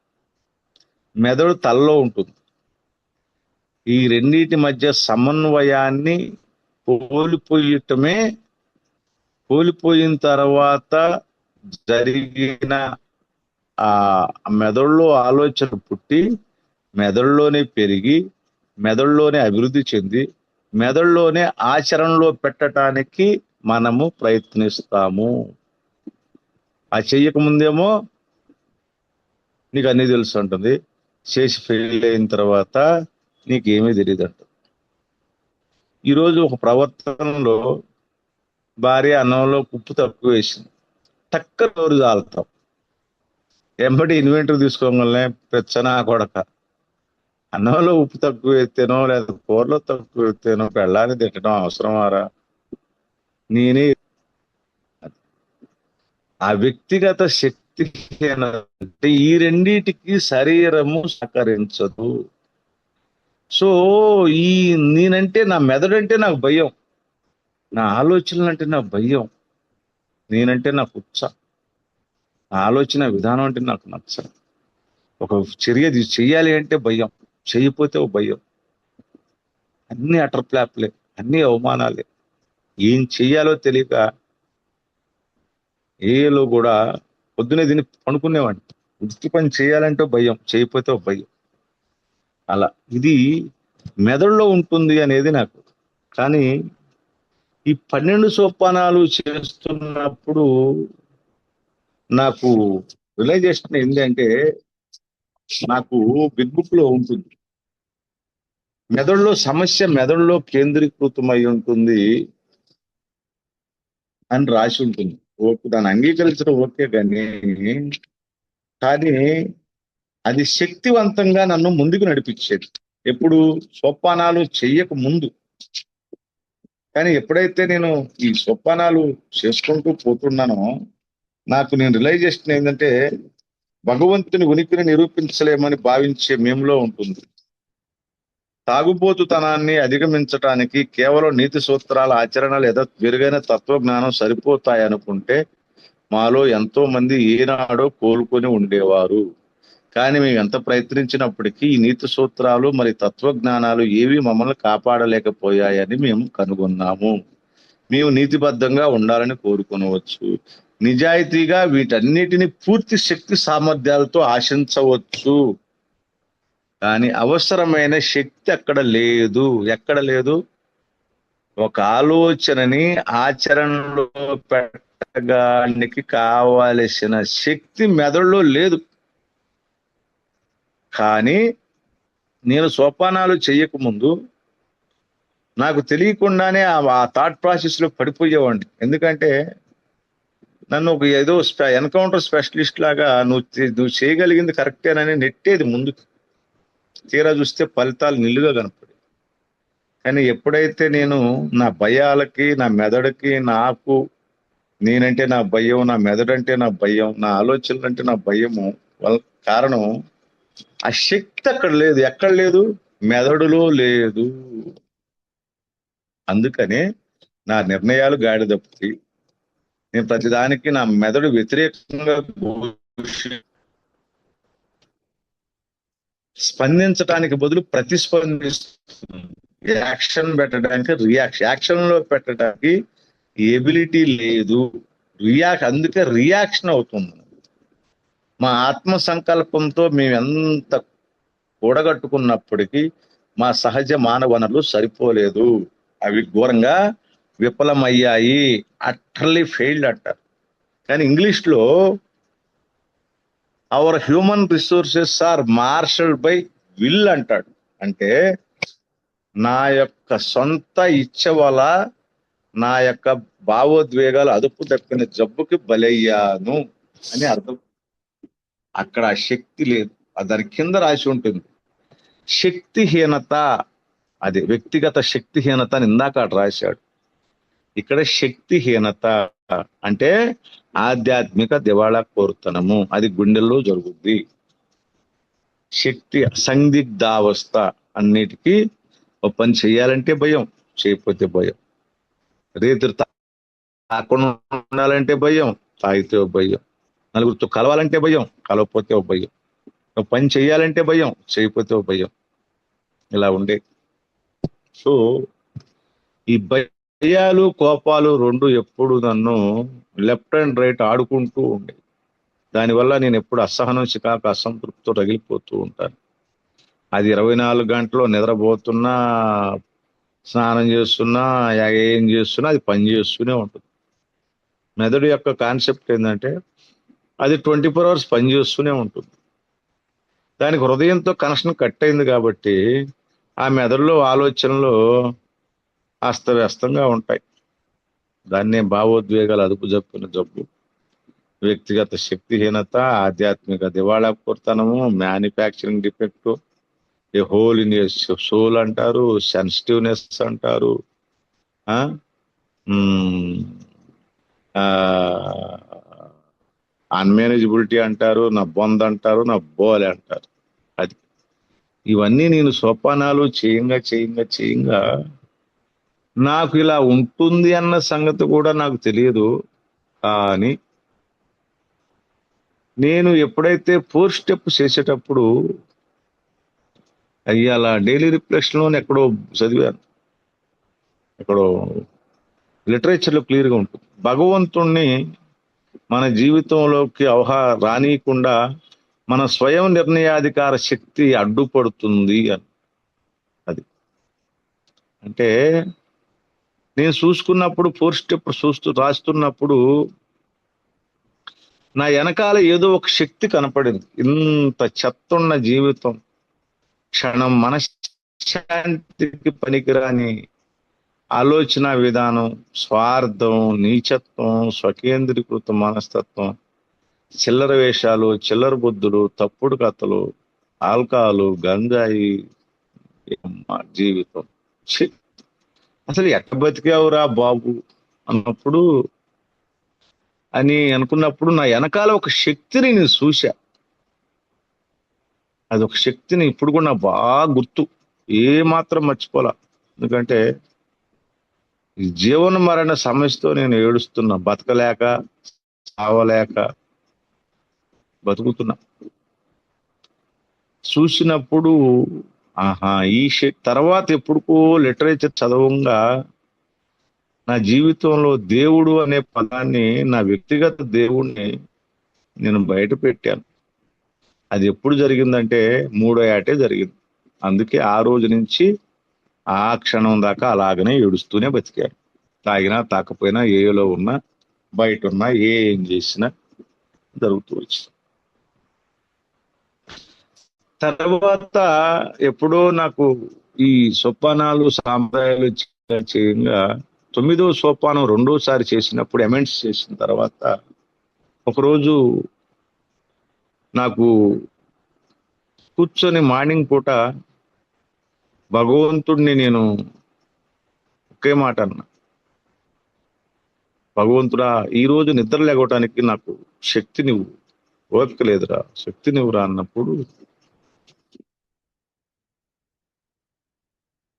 మెదడు తలలో ఉంటుంది. ఈ రెండింటి మధ్య సమన్వయాన్ని కోల్పోయిన తర్వాత జరిగిన ఆ మెదడులో ఆలోచన పుట్టి, మెదడులోనే పెరిగి, మెదడులోనే అభివృద్ధి చెంది, మెదడులోనే ఆచరణలో పెట్టడానికి మనము ప్రయత్నిస్తాము. ఆ చెయ్యకముందేమో నీకు అన్నీ తెలుసు ఉంటుంది, చేసి ఫెయిల్ అయిన తర్వాత నీకేమీ తెలియదు అంట. ఈరోజు ఒక ప్రవర్తనలో భార్య అన్నంలో ఉప్పు తక్కువ వేసింది, టక్క నోరు జాలుతాం. ఎంబటి ఇన్వెంటర్ తీసుకోగలనే పెచ్చనా కొడక, అన్నంలో ఉప్పు తక్కువ ఎత్తేనో లేదా కూరలో తక్కువ ఎత్తేనో పెళ్ళాన్ని తిట్టడం అవసరమారా? నేనే ఆ వ్యక్తిగత శక్తి అంటే ఈ రెండిటికి శరీరము సహకరించదు. సో నేనంటే నా మెదడంటే నాకు భయం, నా ఆలోచనలు అంటే నాకు భయం, నేనంటే నాకు ఉత్సాహం, నా ఆలోచన విధానం అంటే నాకు నచ్చదు. ఒక చర్య చెయ్యాలి అంటే భయం, చెయ్యిపోతే ఒక భయం. అన్ని అటర్ ప్లాప్లే, అన్ని అవమానాలే. ఏం చెయ్యాలో తెలియక ఏలో కూడా పొద్దునే తిని పనుకునేవాడిని. వృత్తి పని చేయాలంటే భయం, చేయకపోతే ఒక భయం. అలా ఇది మెదడులో ఉంటుంది అనేది నాకు. కానీ ఈ 12 సోపానాలు చేస్తున్నప్పుడు నాకు రియలైజేషన్ ఏంటంటే, నాకు బిగ్ బుక్ లో ఉంటుంది, మెదడులో కేంద్రీకృతమై ఉంటుంది అని రాసి ఉంటుంది. ఓకే, దాన్ని అంగీకరించడం ఓకే, కానీ అది శక్తివంతంగా నన్ను ముందుకు నడిపించేది ఎప్పుడు సోపానాలు చెయ్యక ముందు. కానీ ఎప్పుడైతే నేను ఈ సోపానాలు చేసుకుంటూ పోతున్నానో నాకు నేను రియలైజేషన్ ఏంటంటే, భగవంతుని ఉనికిని నిరూపించలేమని భావించే మేములో ఉంటుంది. తాగుబోతుతనాన్ని అధిగమించటానికి కేవలం నీతి సూత్రాల ఆచరణ లేదా మెరుగైన తత్వజ్ఞానం సరిపోతాయనుకుంటే మాలో ఎంతో మంది ఏనాడో కోలుకొని ఉండేవారు. కానీ మేము ఎంత ప్రయత్నించినప్పటికీ ఈ నీతి సూత్రాలు మరి తత్వజ్ఞానాలు ఏవి మమ్మల్ని కాపాడలేకపోయాయని మేము కనుగొన్నాము. మేము నీతిబద్ధంగా ఉండాలని కోరుకోవచ్చు, నిజాయితీగా వీటన్నిటిని పూర్తి శక్తి సామర్థ్యాలతో ఆశించవచ్చు, కానీ అవసరమైన శక్తి అక్కడ లేదు. ఎక్కడ లేదు? ఒక ఆలోచనని ఆచరణలో పెట్టడానికి కావలసిన శక్తి మెదడులో లేదు. కానీ నేను సోపానాలు చేయకముందు నాకు తెలియకుండానే ఆ థాట్ ప్రాసెస్ లో పడిపోయేవాడిని. ఎందుకంటే నన్ను ఒక ఏదో ఎన్కౌంటర్ స్పెషలిస్ట్ లాగా నువ్వు చేయగలిగింది కరెక్టేనని నెట్టేది ముందుకు. తీరా చూస్తే ఫలితాలు నిల్లుగా కనపడి. కానీ ఎప్పుడైతే నేను నా భయాలకి, నా మెదడుకి, నేనంటే నా భయం, నా మెదడంటే నా భయం, నా ఆలోచనలు అంటే నా భయము కారణం ఆ శక్తి అక్కడ లేదు. ఎక్కడ లేదు? మెదడులో లేదు. అందుకనే నా నిర్ణయాలు గాడి తప్పుతాయి. నేను ప్రతిదానికి నా మెదడు వ్యతిరేకంగా స్పందించడానికి బదులు ప్రతిస్పందిస్తుంది. యాక్షన్ పెట్టడానికి యాక్షన్ లో పెట్టడానికి ఎబిలిటీ లేదు. అందుకే రియాక్షన్ అవుతుంది. మా ఆత్మ సంకల్పంతో మేము ఎంత కూడగట్టుకున్నప్పటికీ మా సహజ మానవ వనరులు సరిపోలేదు. అవి ఘోరంగా విఫలమయ్యాయి. అటర్లీ ఫెయిల్డ్ అంటారు. కానీ ఇంగ్లీష్ లో our human resources are marshalled by will అంటాడు. అంటే నా యొక్క సొంత ఇచ్చ వల్ల నా యొక్క భావోద్వేగాలు అదుపు తప్పిన జబ్బుకి బలయ్యాను అని అర్థం. అక్కడ ఆ శక్తి లేదు. దాని కింద రాసి ఉంటుంది శక్తిహీనత. అది వ్యక్తిగత శక్తిహీనత అని ఇందాక అటు రాశాడు. ఇక్కడ శక్తిహీనత అంటే ఆధ్యాత్మిక దివాళా కోరుతనము, అది గుండెల్లో జరుగుద్ది. శక్తి సందిగ్ధావస్థ, అన్నిటికీ ఒక పని చేయాలంటే భయం, చేయకపోతే భయం. రేతులు తాకుండా ఉండాలంటే భయం, తాగితే ఒక భయం. నలుగురితో కలవాలంటే భయం, కలవకపోతే ఒక భయం. ఒక పని చేయాలంటే భయం, చేయకపోతే ఒక భయం. ఇలా ఉండే. సో ఈ భయాలు కోపాలు రెండు ఎప్పుడు నన్ను లెఫ్ట్ అండ్ రైట్ ఆడుకుంటూ ఉండే. దానివల్ల నేను ఎప్పుడు అసహనం, చికాకు, అసంతృప్తితో రగిలిపోతూ ఉంటాను. అది 24 గంటలు నిద్రపోతున్నా, స్నానం చేస్తున్నా, ఏం చేస్తున్నా అది పని చేస్తూనే ఉంటుంది. మెదడు యొక్క కాన్సెప్ట్ ఏంటంటే అది 24 hours పని చేస్తూనే ఉంటుంది. దానికి హృదయంతో కనెక్షన్ కట్ అయింది కాబట్టి ఆ మెదడులో ఆలోచనలు అస్తవ్యస్తంగా ఉంటాయి. దాన్నే భావోద్వేగాలు అదుపు జప్పున జబ్బు, వ్యక్తిగత శక్తిహీనత, ఆధ్యాత్మిక దివాళాకోరుతనము, manufacturing defect, a hole in soul అంటారు, సెన్సిటివ్నెస్ అంటారు, అన్మేనేజబిలిటీ అంటారు, నా బొంద అంటారు, నా బోలే అంటారు. అది ఇవన్నీ నేను సోపానాలు చేయంగా నాకు ఇలా ఉంటుంది అన్న సంగతి కూడా నాకు తెలియదు. కానీ నేను ఎప్పుడైతే 4 స్టెప్ చేసేటప్పుడు అయ్యాల డైలీ రిఫ్లెక్షన్ లోనే ఎక్కడో చదివాను, ఎక్కడో లిటరేచర్లో క్లియర్గా ఉంటుంది. భగవంతుణ్ణి మన జీవితంలోకి రానియకుండా మన స్వయం నిర్ణయాధికార శక్తి అడ్డుపడుతుంది అని. అది అంటే నేను చూసుకున్నప్పుడు 4 స్టెప్ రాస్తున్నప్పుడు నా వెనకాల ఏదో ఒక శక్తి కనపడింది. ఇంత చెత్తున్న జీవితం, క్షణం మనశ్శాంతికి పనికిరాని ఆలోచన విధానం, స్వార్థం, నీచత్వం, స్వకేంద్రీకృత మనస్తత్వం, చిల్లర వేషాలు, చిల్లర బుద్ధులు, తప్పుడు కథలు, ఆల్కహాలు, గంజాయి జీవితం. అసలు ఎట్ట బతికావురా బాబు అన్నప్పుడు అని అనుకున్నప్పుడు నా వెనకాల ఒక శక్తిని నేను చూశా. అది ఒక శక్తిని ఇప్పుడు కూడా నాకు బాగా గుర్తు, ఏ మాత్రం మర్చిపోలా. ఎందుకంటే ఈ జీవన మరణ సమస్యతో నేను ఏడుస్తున్నా, బతకలేక సావలేక బతుకుతున్నా. చూసినప్పుడు ఆహా ఈ తర్వాత ఎప్పుడుకో లిటరేచర్ చదవంగా నా జీవితంలో దేవుడు అనే పదాన్ని, నా వ్యక్తిగత దేవుణ్ణి నేను బయట పెట్టాను. అది ఎప్పుడు జరిగిందంటే 3వ ఏటే జరిగింది. అందుకే ఆ రోజు నుంచి ఆ క్షణం దాకా అలాగనే ఏడుస్తూనే బతికాను. తాగినా తాకపోయినా, ఏలో ఉన్నా బయట ఉన్నా, ఏం చేసినా జరుగుతూ వచ్చింది. తర్వాత ఎప్పుడో నాకు ఈ సోపానాలు సాంప్రదాయాలు చేయంగా 9వ సోపానం 2వసారి చేసినప్పుడు, అమెండ్స్ చేసిన తర్వాత ఒకరోజు నాకు కూర్చొని మార్నింగ్ పూట భగవంతుడిని నేను ఒకే మాట అన్నా, భగవంతుడా ఈ రోజు నిద్ర లేగటానికి నాకు శక్తి నువ్వు, ఓపిక లేదురా, శక్తి నువ్వురా అన్నప్పుడు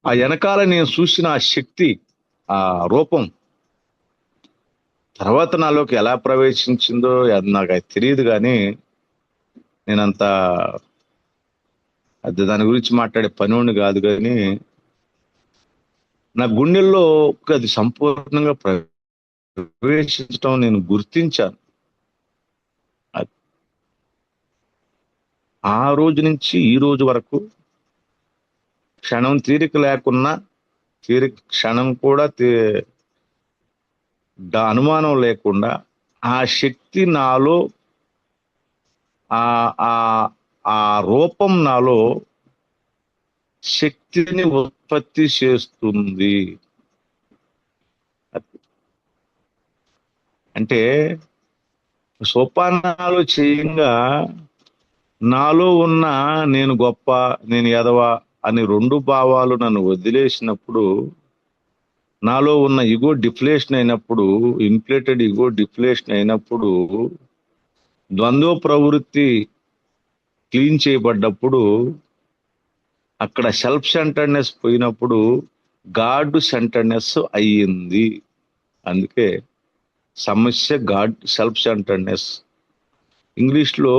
ఆ వెనకాల నేను చూసిన ఆ శక్తి, ఆ రూపం తర్వాత నాలోకి ఎలా ప్రవేశించిందో అది నాకు తెలియదు. కానీ నేనంత అది దాని గురించి మాట్లాడే పనివాడిని కాదు. కానీ నా గుండెల్లో అది సంపూర్ణంగా ప్రవేశించడం నేను గుర్తించాను. ఆ రోజు నుంచి ఈ రోజు వరకు క్షణం తీరిక లేకున్నా, క్షణం కూడా అనుమానం లేకుండా ఆ శక్తి నాలో, ఆ రూపం నాలో శక్తిని ఉత్పత్తి చేస్తుంది. అంటే సోపానాలు చేయంగా నాలో ఉన్న నేను గొప్ప, నేను ఎదవ అని రెండు భావాలు నన్ను వదిలేసినప్పుడు, నాలో ఉన్న ఇగో డిఫ్లేషన్ అయినప్పుడు, ఇన్ఫ్లేటెడ్ ఇగో డిఫ్లేషన్ అయినప్పుడు, ద్వంద్వ ప్రవృత్తి క్లీన్ చేయబడ్డప్పుడు, అక్కడ సెల్ఫ్ సెంటర్నెస్ పోయినప్పుడు గాడ్ సెంటర్నెస్ అయ్యింది. అందుకే సమస్య గాడ్ సెల్ఫ్ సెంటర్నెస్. ఇంగ్లీష్లో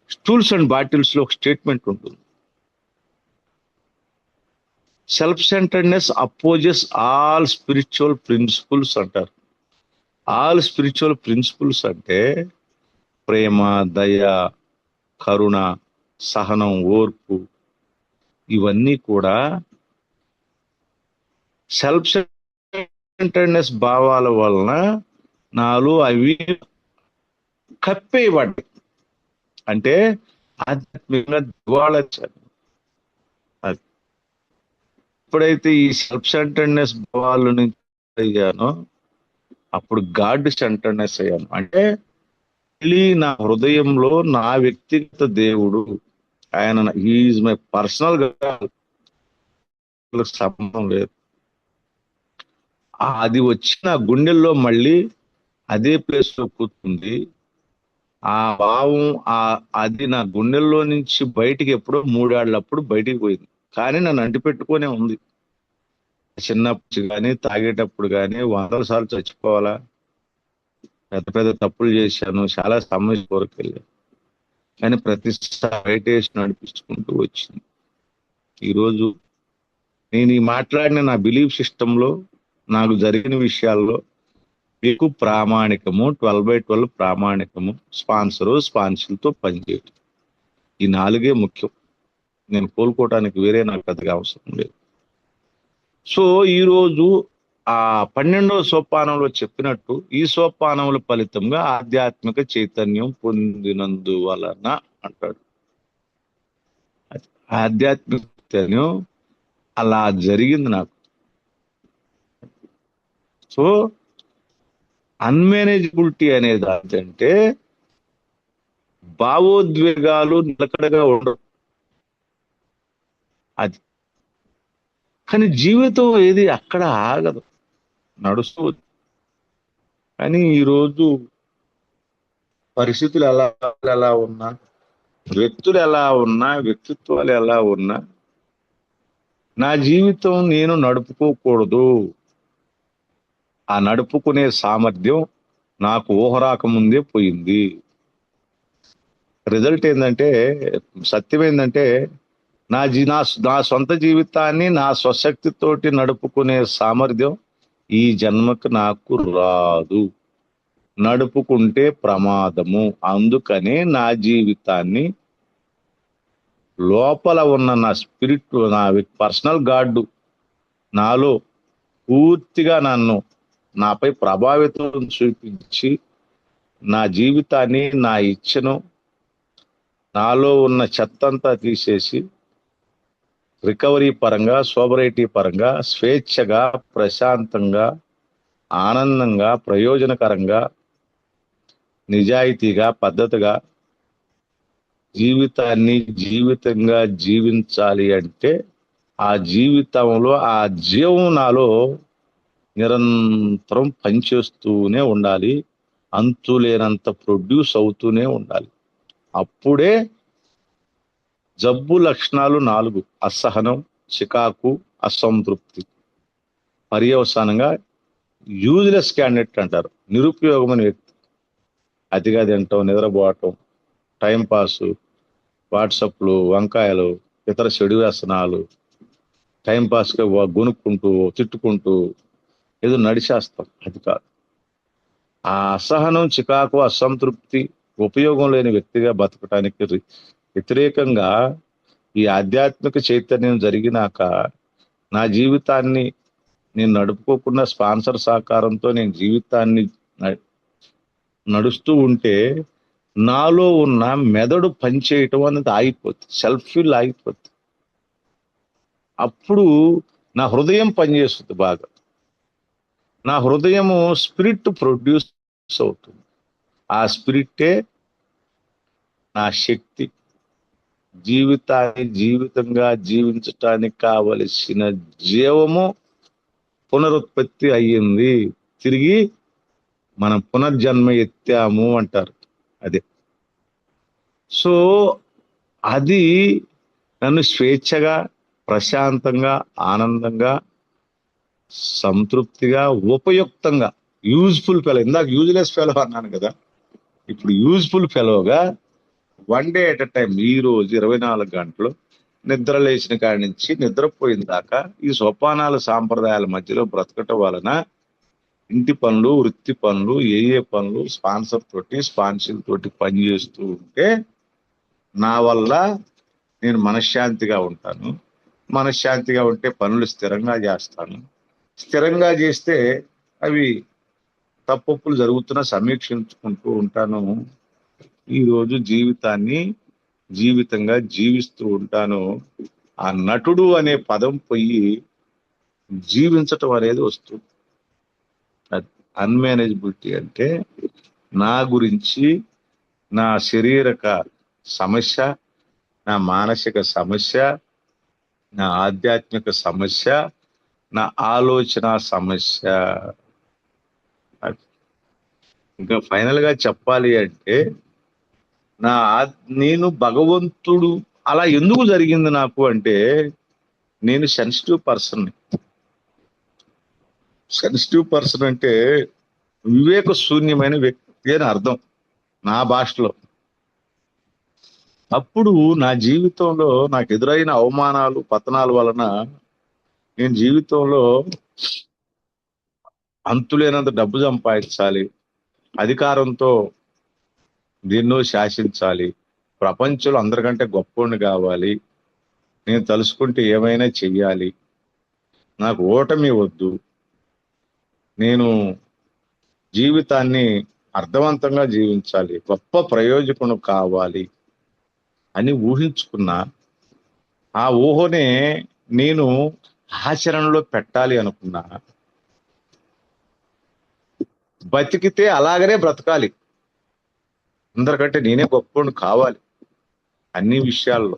స్టూల్స్ అండ్ బాటిల్స్ లో ఒక స్టేట్మెంట్ ఉంటుంది, self centreness opposes all spiritual principles అంటారు. ఆల్ స్పిరిచువల్ ప్రిన్సిపల్స్ అంటే ప్రేమ, దయ, కరుణ, సహనం, ఓర్పు, ఇవన్నీ కూడా సెల్ఫ్ సెంటర్నెస్ భావాల వలన నాలో అవి కప్పేయబడ్డాయి. అంటే ఆధ్యాత్మికంగా దివాళొచ్చాను. అది ఎప్పుడైతే ఈ సెల్ఫ్ సెంటర్నెస్ భావాల నుంచి అయ్యానో అప్పుడు గాడ్ సెంటర్నెస్ అయ్యాను. అంటే మళ్ళీ నా హృదయంలో నా వ్యక్తిగత దేవుడు, ఆయన హీఈస్ మై పర్సనల్ సంబంధం లేదు. అది వచ్చి నా గుండెల్లో మళ్ళీ అదే ప్లేస్ లో కూర్చుంది. ఆ భావం అది నా గుండెల్లో నుంచి బయటికి ఎప్పుడో 3 ఏళ్లప్పుడు బయటికి పోయింది. కానీ నన్ను అంటిపెట్టుకునే ఉంది. చిన్నప్పుడు కానీ, తాగేటప్పుడు కానీ 100 సార్లు చచ్చిపోవాలా, పెద్ద పెద్ద తప్పులు చేశాను, చాలా సమస్య వరకు వెళ్ళాను. కానీ ప్రతిసారి బయటేసి నడిపించుకుంటూ వచ్చింది. ఈరోజు నేను ఈ మాట్లాడిన నా బిలీఫ్ సిస్టంలో నాకు జరిగిన విషయాల్లో మీకు ప్రామాణికము, 12/12 ప్రామాణికము, స్పాన్సర్లతో పనిచేయటం, ఈ 4 ముఖ్యం. నేను కోలుకోవటానికి వేరే నాకు పెద్దగా అవసరం లేదు. సో ఈరోజు ఆ 12వ సోపానంలో చెప్పినట్టు ఈ సోపానముల ఫలితంగా ఆధ్యాత్మిక చైతన్యం పొందినందువలన అంటాడు. ఆధ్యాత్మిక చైతన్యం అలా జరిగింది నాకు. సో అన్మేనేజబిలిటీ అనేది ఏంటంటే భావోద్వేగాలు నిలకడగా ఉండవు. అది కానీ జీవితం ఏది అక్కడ ఆగదు, నడుస్తూ. కానీ ఈరోజు పరిస్థితులు ఎలా ఉన్నా, వ్యక్తులు ఎలా ఉన్నా, వ్యక్తిత్వాలు ఎలా ఉన్నా, నా జీవితం నేను నడుపుకోకూడదు. ఆ నడుపుకునే సామర్థ్యం నాకు ఊహరాకముందే పోయింది. రిజల్ట్ ఏంటంటే, సత్యం ఏంటంటే, నా సొంత జీవితాన్ని నా స్వశక్తితోటి నడుపుకునే సామర్థ్యం ఈ జన్మకు నాకు రాదు. నడుపుకుంటే ప్రమాదము. అందుకనే నా జీవితాన్ని లోపల ఉన్న నా స్పిరిట్, నా పర్సనల్ గాడ్ నాలో పూర్తిగా నాపై ప్రభావితం చూపించి నా జీవితాన్ని, నా ఇచ్చను, నాలో ఉన్న చెత్తంతా తీసేసి రికవరీ పరంగా, సోబరైటీ పరంగా, స్వేచ్ఛగా, ప్రశాంతంగా, ఆనందంగా, ప్రయోజనకరంగా, నిజాయితీగా, పద్ధతిగా జీవితాన్ని జీవితంగా జీవించాలి అంటే ఆ జీవితంలో ఆ జీవం నాలో నిరంతరం పనిచేస్తూనే ఉండాలి, అంతులేనంత ప్రొడ్యూస్ అవుతూనే ఉండాలి. అప్పుడే జబ్బు లక్షణాలు 4: అసహనం, చికాకు, అసంతృప్తి, పర్యవసానంగా యూజ్లెస్ క్యాండిడేట్ అంటారు, నిరుపయోగమైన వ్యక్తి. అతిగా తింటాం, నిద్రపోవటం, టైంపాసు, వాట్సాప్లు, వంకాయలు, ఇతర చెడు వ్యసనాలు, టైంపాస్గా గొనుక్కుంటూ, తిట్టుకుంటూ ఏదో నడిచేస్తాం. అది కాదు. ఆ అసహనం, చికాకు, అసంతృప్తి, ఉపయోగం లేని వ్యక్తిగా బతకటానికి వ్యతిరేకంగా ఈ ఆధ్యాత్మిక చైతన్యం జరిగినాక నా జీవితాన్ని నేను నడుపుకోకుండా స్పాన్సర్ సహకారంతో నేను జీవితాన్ని నడుస్తూ ఉంటే నాలో ఉన్న మెదడు పనిచేయటం అనేది ఆగిపోతుంది, సెల్ఫ్ ఫీల్ ఆగిపోతుంది. అప్పుడు నా హృదయం పనిచేస్తుంది బాగా. నా హృదయము స్పిరిట్ ప్రొడ్యూస్ అవుతుంది. ఆ స్పిరిటే నా శక్తి. జీవితాన్ని జీవితంగా జీవించటానికి కావలసిన జీవము పునరుత్పత్తి అయ్యింది. తిరిగి మనం పునర్జన్మ ఎత్తాము అంటారు. అదే. సో అది నన్ను స్వేచ్ఛగా, ప్రశాంతంగా, ఆనందంగా, సంతృప్తిగా, ఉపయుక్తంగా, యూజ్ఫుల్ ఫెలో, ఇందాక యూజ్లెస్ ఫెలో అన్నాను కదా, ఇప్పుడు యూజ్ఫుల్ ఫెలోగా one day at a time, ఈ రోజు 24 గంటలు నిద్ర లేచిన కాడి నుంచి నిద్రపోయిన దాకా ఈ సోపానాల సాంప్రదాయాల మధ్యలో బ్రతకటం వలన ఇంటి పనులు, వృత్తి పనులు, ఏ పనులు స్పాన్సర్ తోటి పని చేస్తూ ఉంటే నా వల్ల నేను మనశ్శాంతిగా ఉంటాను. మనశ్శాంతిగా ఉంటే పనులు స్థిరంగా చేస్తాను. స్థిరంగా చేస్తే అవి తప్పులు జరుగుతున్నా సమీక్షించుకుంటూ ఉంటాను. ఈరోజు జీవితాన్ని జీవితంగా జీవిస్తూ ఉంటాను. ఆ నటుడు అనే పదం పోయి జీవించటం అనేది వస్తుంది. అన్మేనేజబిలిటీ అంటే నా గురించి, నా శరీరక సమస్య, నా మానసిక సమస్య, నా ఆధ్యాత్మిక సమస్య, నా ఆలోచన సమస్య. ఇంకా ఫైనల్ గా చెప్పాలి అంటే నేను భగవంతుడు అలా ఎందుకు జరిగింది నాకు అంటే, నేను సెన్సిటివ్ పర్సన్. సెన్సిటివ్ పర్సన్ అంటే వివేక శూన్యమైన వ్యక్తి అని అర్థం నా భాషలో. అప్పుడు నా జీవితంలో నాకు ఎదురైన అవమానాలు, పతనాల వలన నేను జీవితంలో అంతులేనంత డబ్బు సంపాదించాలి, అధికారంతో దీన్నో శాసించాలి, ప్రపంచంలో అందరికంటే గొప్పోడిని కావాలి, నేను తలుసుకుంటే ఏమైనా చెయ్యాలి, నాకు ఓటమి వద్దు, నేను జీవితాన్ని అర్థవంతంగా జీవించాలి, గొప్ప ప్రయోజకుడు కావాలి అని ఊహించుకున్నా. ఆ ఊహనే నేను ఆచరణలో పెట్టాలి అనుకున్నా. బతికితే అలాగనే బ్రతకాలి, అందరికంటే నేనే గొప్పోడిని కావాలి అన్ని విషయాల్లో.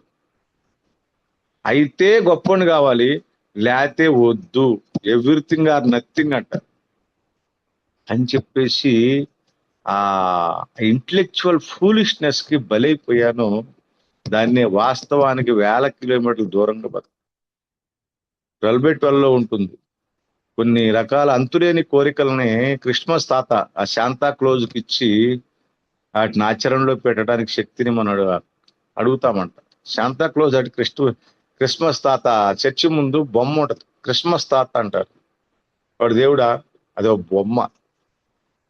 అయితే గొప్పోడిని కావాలి, లేతే వద్దు, ఎవ్రీథింగ్ ఆర్ నథింగ్ అంట అని చెప్పేసి ఆ ఇంటలెక్చువల్ ఫూలిష్నెస్ కి బలైపోయాను. దాన్ని వాస్తవానికి 1000 కిలోమీటర్ల దూరంగా 12 ఉంటుంది. కొన్ని రకాల అంతులేని కోరికలని క్రిస్మస్ తాత ఆ శాంతా క్లోజ్కి ఇచ్చి వాటిని ఆచరణలో పెట్టడానికి శక్తిని మనం అడుగుతామంట. శాంతా క్లోజ్ అంటే క్రిస్మస్ తాత చర్చి ముందు బొమ్మ ఉంటది, క్రిస్మస్ తాత అంటారు. వాడు దేవుడా? అదో బొమ్మ.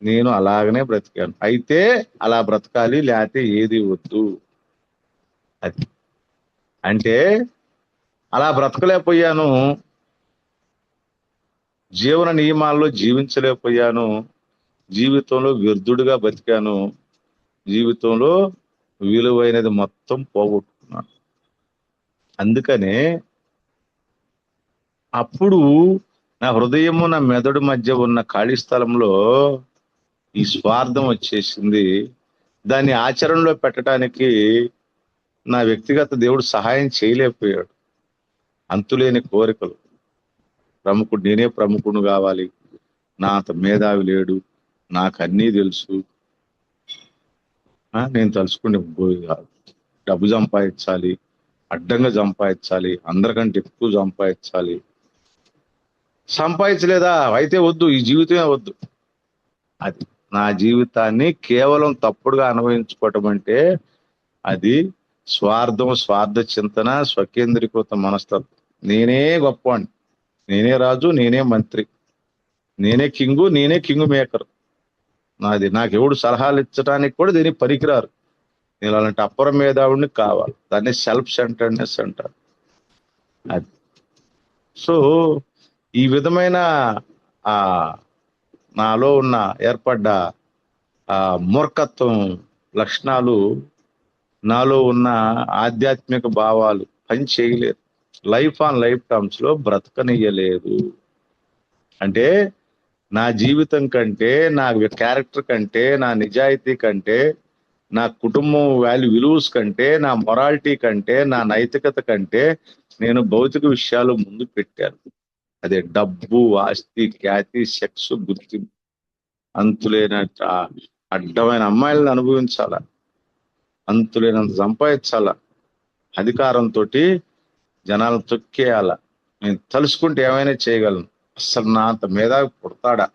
నేను అలాగనే బ్రతికాను. అయితే అలా బ్రతకాలి, లేకపోతే ఏది వద్దు. అది అంటే అలా బ్రతకలేకపోయాను, జీవన నియమాల్లో జీవించలేకపోయాను, జీవితంలో వ్యర్థుడిగా బతికాను, జీవితంలో విలువైనది మొత్తం పోగొట్టుకున్నాను. అందుకనే అప్పుడు నా హృదయము, నా మెదడు మధ్య ఉన్న ఖాళీ స్థలంలో ఈ స్వార్థం వచ్చేసింది. దాన్ని ఆచరణలో పెట్టడానికి నా వ్యక్తిగత దేవుడు సహాయం చేయలేకపోయాడు. అంతులేని కోరికలు, నేనే ప్రముఖుడు కావాలి, నా అంత మేధావి లేడు, నాకు అన్నీ తెలుసు, నేను తలుచుకునే డబ్బు సంపాదించాలి, అడ్డంగా సంపాదించాలి, అందరికంటే ఎక్కువ సంపాదించాలి. సంపాదించలేదా? అయితే వద్దు, ఈ జీవితమే వద్దు. అది నా జీవితాన్ని కేవలం తప్పుడుగా అనుభవించుకోవటం అంటే అది స్వార్థం, స్వార్థ చింతన, స్వకేంద్రీకృత మనస్తత్వం. నేనే గొప్పవాణ్ణి, నేనే రాజు, నేనే మంత్రి, నేనే కింగ్ మేకర్. నాకు ఎవడు సలహాలు ఇచ్చడానికి కూడా దీనికి పనికిరారు. నేను అలాంటి అప్పర మేధావుడిని కావాలి. దాన్ని సెల్ఫ్ సెంటర్డ్నెస్ అంటారు. అది. సో ఈ విధమైన ఆ నాలో ఉన్న ఏర్పడ్డ ఆ మూర్ఖత్వం లక్షణాలు, నాలో ఉన్న ఆధ్యాత్మిక భావాలు పని చేయలేదు. లైఫ్ ఆన్ లైఫ్ టర్మ్స్ లో బ్రతకనియ్యలేదు. అంటే నా జీవితం కంటే, నా క్యారెక్టర్ కంటే, నా నిజాయితీ కంటే, నా కుటుంబం విలువస్ కంటే, నా మొరాలిటీ కంటే, నా నైతికత కంటే నేను భౌతిక విషయాలు ముందు పెట్టాను. అదే డబ్బు, ఆస్తి, ఖ్యాతి, సెక్స్, గుర్తింపు, అంతులేన అడ్డమైన అమ్మాయిలను అనుభవించాల, అంతులేనంత సంపాదించాల, అధికారంతో జనాలను తొక్కేయాల. నేను తలుసుకుంటే ఏమైనా చేయగలను. అసలు నా అంత మీద పుడతాడా?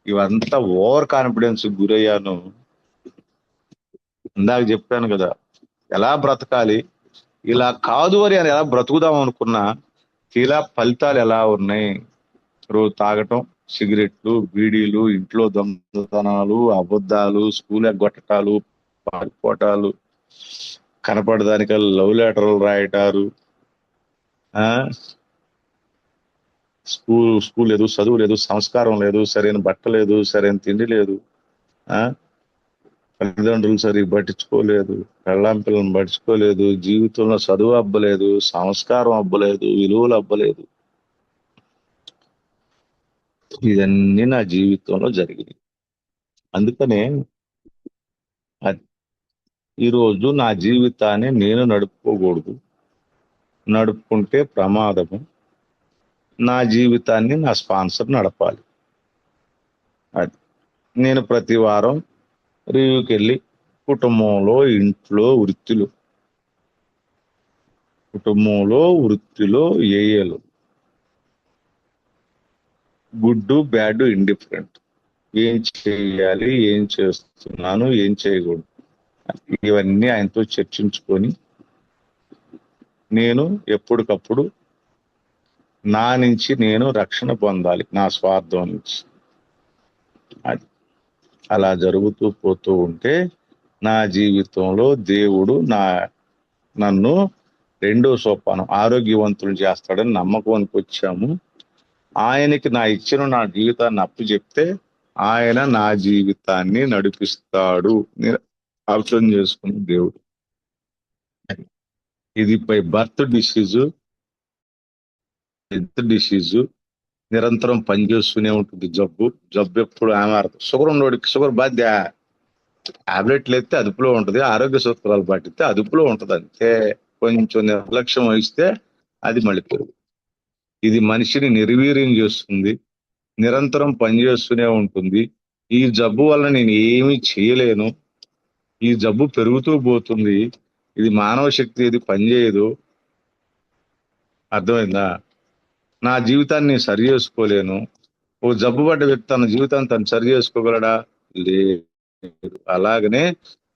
ఇవంతా ఓవర్ కాన్ఫిడెన్స్ గురయ్యాను. ఇందాక చెప్పాను కదా, ఎలా బ్రతకాలి, ఇలా కాదు అని ఎలా బ్రతుకుదాం అనుకున్నా ఇలా ఫలితాలు ఎలా ఉన్నాయి. రోజు తాగటం, సిగరెట్లు, బీడీలు, ఇంట్లో దొంగతనాలు, అబద్ధాలు, స్కూల్ ఎగ్గొట్టటాలు, పారిపోటాలు, కనపడదానికి లవ్ లెటర్లు రాయటాలు, స్కూల్ లేదు, చదువు లేదు, సంస్కారం లేదు, సరైన బట్ట లేదు, సరైన తిండి లేదు, తల్లిదండ్రులు సరిగ్గా పట్టించుకోలేదు, పెళ్ళాం పిల్లలను పట్టించుకోలేదు, జీవితంలో చదువు అబ్బలేదు, సంస్కారం అబ్బలేదు, విలువలు అబ్బలేదు. ఇవన్నీ నా జీవితంలో జరిగింది. అందుకనే ఈరోజు నా జీవితాన్ని నేను నడుపుకోకూడదు, నడుపుకుంటే ప్రమాదము. నా జీవితాన్ని నా స్పాన్సర్ నడపాలి. అది నేను ప్రతి వారం రివ్యూకి వెళ్ళి కుటుంబంలో, ఇంట్లో, వృత్తిలో ఏఏలు, గుడ్ బ్యాడ్ ఇండిఫరెంట్, ఏం చేయాలి, ఏం చేస్తున్నాను, ఏం చేయకూడదు, ఇవన్నీ ఆయనతో చర్చించుకొని నేను ఎప్పటికప్పుడు నా నుంచి నేను రక్షణ పొందాలి, నా స్వార్థం నుంచి. అది అలా జరుగుతూ పోతూ ఉంటే నా జీవితంలో దేవుడు నన్ను రెండో సోపానం ఆరోగ్యవంతులు చేస్తాడని నమ్మకానికి వచ్చాము. ఆయనకి నా జీవితాన్ని అప్పు చెప్తే ఆయన నా జీవితాన్ని నడిపిస్తాడు. నేను అర్థం చేసుకున్న దేవుడు. ఇది బై బర్త్ డిసీజు నిరంతరం పనిచేస్తూనే ఉంటుంది. జబ్బు ఎప్పుడు షుగర్ ఉన్నోడికి షుగర్ బాధ్య టాబ్లెట్లు ఎత్తే అదుపులో ఉంటుంది, ఆరోగ్య సూత్రాలు పాటిస్తే అదుపులో ఉంటుంది. అంతే, కొంచెం నిర్లక్ష్యం వహిస్తే అది మళ్ళీ పెరుగు. ఇది మనిషిని నిర్వీర్యం చేస్తుంది, నిరంతరం పనిచేస్తూనే ఉంటుంది. ఈ జబ్బు వల్ల నేను ఏమీ చేయలేను, ఈ జబ్బు పెరుగుతూ పోతుంది, ఇది మానవ శక్తి, ఇది పనిచేయదు. అర్థమైందా? నా జీవితాన్ని నేను సరి చేసుకోలేను. ఓ జబ్బు పడ్డ వ్యక్తి తన జీవితాన్ని తను సరి చేసుకోగలడా? లేదు. అలాగనే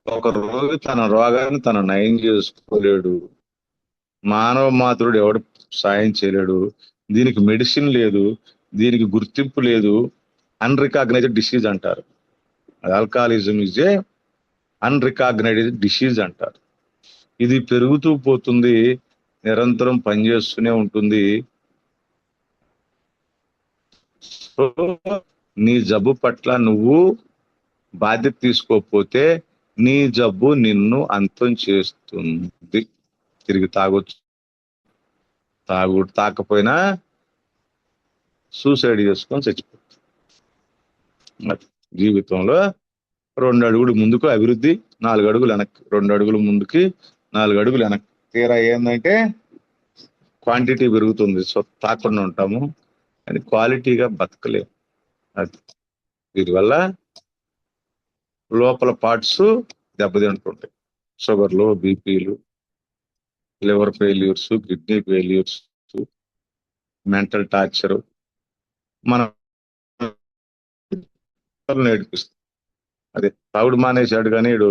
ఒక రోజు తన రోగాన్ని తను నయం చేసుకోలేడు. మానవ మాతృడు ఎవడు సాయం చేయలేడు. దీనికి మెడిసిన్ లేదు, దీనికి గుర్తింపు లేదు. అన్రికాగ్నైజ్డ్ డిసీజ్ అంటారు. ఆల్కహాలిజం ఈజ్ ఏ అన్రికాగ్నైజ్డ్ డిసీజ్ అంటారు. ఇది పెరుగుతూ పోతుంది, నిరంతరం పనిచేస్తూనే ఉంటుంది. నీ జబ్బు పట్ల నువ్వు బాధ్యత తీసుకోకపోతే నీ జబ్బు నిన్ను అంతం చేస్తుంది. తిరిగి తాకపోయినా సూసైడ్ చేసుకొని చచ్చిపోతుంది. జీవితంలో 2 అడుగులు ముందుకు అభివృద్ధి, 4 అడుగులు వెనక్కి, 2 అడుగులు ముందుకి, 4 అడుగులు వెనక్కి. తీరా ఏంటంటే క్వాంటిటీ పెరుగుతుంది, సో తాకుండా ఉంటాము, అని క్వాలిటీగా బతకలేము. అది దీనివల్ల లోపల పార్ట్స్ దెబ్బతింటుంటాయి. షుగర్లు, బీపీలు, liver failures, kidney failures, mental torture మనం నేర్పిస్తుంది. అదే తాగుడు మానేశాడు కానీ వీడు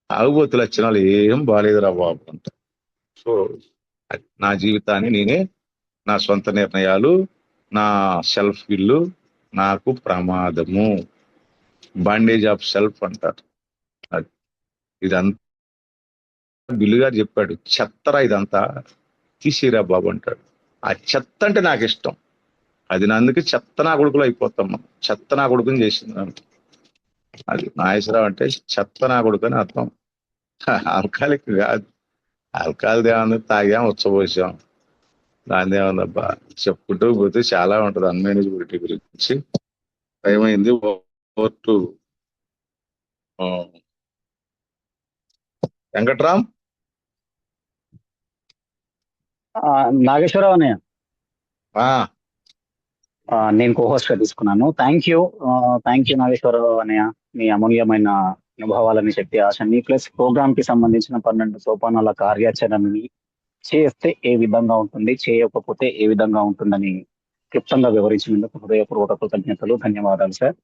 తాగుబోతు లక్షణాలు ఏం బాగాలేదురా బాబు అంట. సో నా జీవితాన్ని నేనే, నా సొంత నిర్ణయాలు, నా సెల్ఫ్ విల్లు నాకు ప్రమాదము. బాండేజ్ ఆఫ్ సెల్ఫ్ అంటారు. అది ఇదంతా బిల్లు గారు చెప్పాడు. చెత్తరా ఇదంతా, తీసేరా బాబు అంటాడు. ఆ చెత్త అంటే నాకు ఇష్టం. అది అందుకే చెత్త నా కొడుకులు అయిపోతాం మనం. చెత్త నా కొడుకుని చేసింది అది. నాగేశ్వరరావు అంటే చెత్త నా కొడుకు అని అర్థం. ఆల్కాలిక్ కాదు, ఆల్కహాల్ దేవని తాగాం, ఉచ్చబోసాం, దాని ఏమన్నబ్బా, చెప్పుకుంటూ పోతే చాలా ఉంటది అన్మేనేజబిలిటీ గురించి. టైం అయింది. Over to Venkatram. నాగేశ్వరరావు అన్నయ్య, ఆ, నేను కోహోస్ట్ గా తీసుకున్నాను. థ్యాంక్ యూ నాగేశ్వరరావు అన్నయ్య, మీ అమూల్యమైన అనుభవాలని శక్తి ఆశని ప్లస్ ప్రోగ్రామ్ కి సంబంధించిన 12 సోపానాల కార్యాచరణని చేస్తే ఏ విధంగా ఉంటుంది, చేయకపోతే ఏ విధంగా ఉంటుందని క్లుప్తంగా వివరించినందుకు హృదయపూర్వక కృతజ్ఞతలు, ధన్యవాదాలు సార్.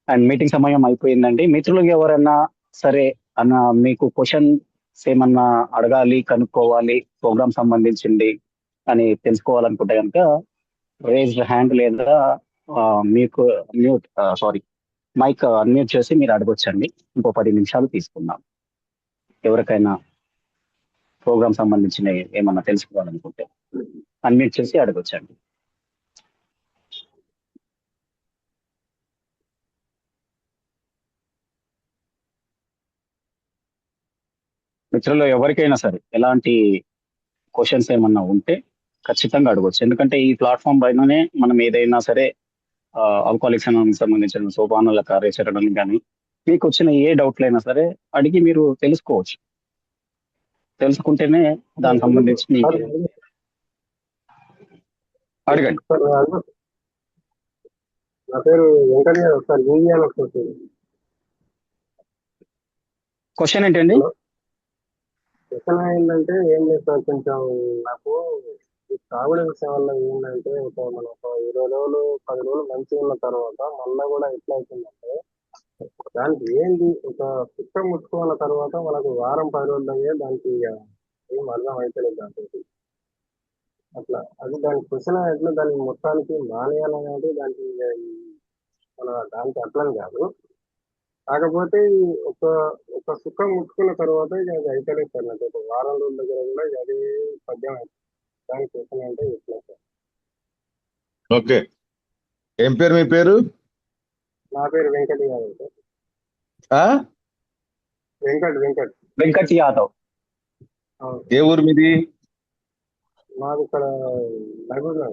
అండ్ మీటింగ్ సమయం అయిపోయిందండి. మిత్రులు ఎవరైనా సరే అన్న మీకు క్వశ్చన్స్ ఏమన్నా అడగాలి, కనుక్కోవాలి, ప్రోగ్రామ్ సంబంధించింది అని తెలుసుకోవాలనుకుంటే కనుక రేజ్ హ్యాండ్ లేదా మీకు మైక్ అన్మ్యూట్ చేసి మీరు అడగొచ్చండి. ఇంకో 10 నిమిషాలు తీసుకుందాం. ఎవరికైనా ప్రోగ్రామ్ సంబంధించిన ఏమన్నా తెలుసుకోవాలనుకుంటే అన్మ్యూట్ చేసి అడగొచ్చండి. మిత్రుల్లో ఎవరికైనా సరే ఎలాంటి క్వశ్చన్స్ ఏమన్నా ఉంటే ఖచ్చితంగా అడగొచ్చు. ఎందుకంటే ఈ ప్లాట్ఫామ్ పైననే మనం ఏదైనా సరే ఆల్కహాలిక్స్ సంబంధించిన సోపానాల కార్యాచరణని కానీ మీకు వచ్చిన ఏ డౌట్లైనా సరే అడిగి మీరు తెలుసుకోవచ్చు. తెలుసుకుంటేనే దానికి సంబంధించి మీకు అడగండి. నా పేరు వెంకటయ్య. ఒకసారి ఇండియాలో క్వశ్చన్ ఏంటండి? క్వశ్చన్ ఏంటంటే ఏం లేదు సార్, కొంచెం నాకు ఈ తాగుడు విషయం వల్ల ఏంటంటే మనం ఒక 20 రోజులు 10 రోజులు మంచిగా ఉన్న తర్వాత మళ్ళీ కూడా ఎట్లా అవుతుందంటే దానికి ఏంటి ఒక కుక్క ముట్టుకున్న తర్వాత మనకు వారం 10 రోజులు అయ్యే దానికి ఏం అర్థం అవుతలేదు దాంతో. అట్లా అది దాని క్వశ్చన్ ఎట్లా దానికి మొత్తానికి మానేయాలనేది దానికి మన దానికి అట్లని కాదు. కాకపోతే ఒక ఒక సుఖం ముట్టుకున్న తర్వాత ఇక అది అయితలేదు సార్. నాకు ఒక వారం రోజుల దగ్గర కూడా అదే పద్యం అవుతుంది. దాని క్వశ్చన్ అంటే ఎట్లా సార్? ఓకే. ఏం పేరు మీ పేరు? నా పేరు వెంకట్ యాదవ్ సార్. ఆ, వెంకట్ యాదవ్. ఏ ఊరు మీది? మాది ఇక్కడ నగూరు.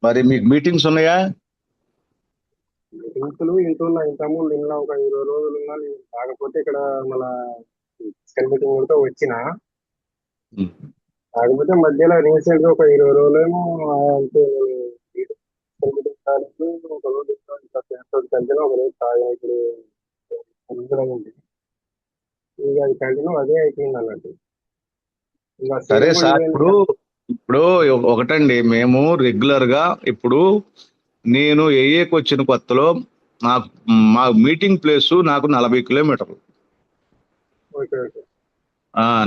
మరి మీకు మీటింగ్స్ ఉన్నాయా? మీటింగ్స్లు ఇంటున్నా, ఇంతకుముందు నిన్న ఒక 20 రోజులు ఉన్నా. కాకపోతే ఇక్కడ మన ఫిజికల్ మీటింగ్ ఉంటే వచ్చిన. కాకపోతే మధ్యలో రీసెంట్ గా ఒక 20 రోజులేమో అంటే మీటింగ్ కాలేదు. ఒక రోజు కంటిన్యూ, ఒక రోజు తాగా. ఇప్పుడు ఉంది ఇక అది కంటిన్యూ అదే అయిపోయింది అన్నట్టు. సరే సార్, ఇప్పుడు ఒకటండి, మేము రెగ్యులర్ గా ఇప్పుడు నేను ఏఏకి వచ్చిన కొత్తలో మా మీటింగ్ ప్లేస్ నాకు 40 కిలోమీటర్లు.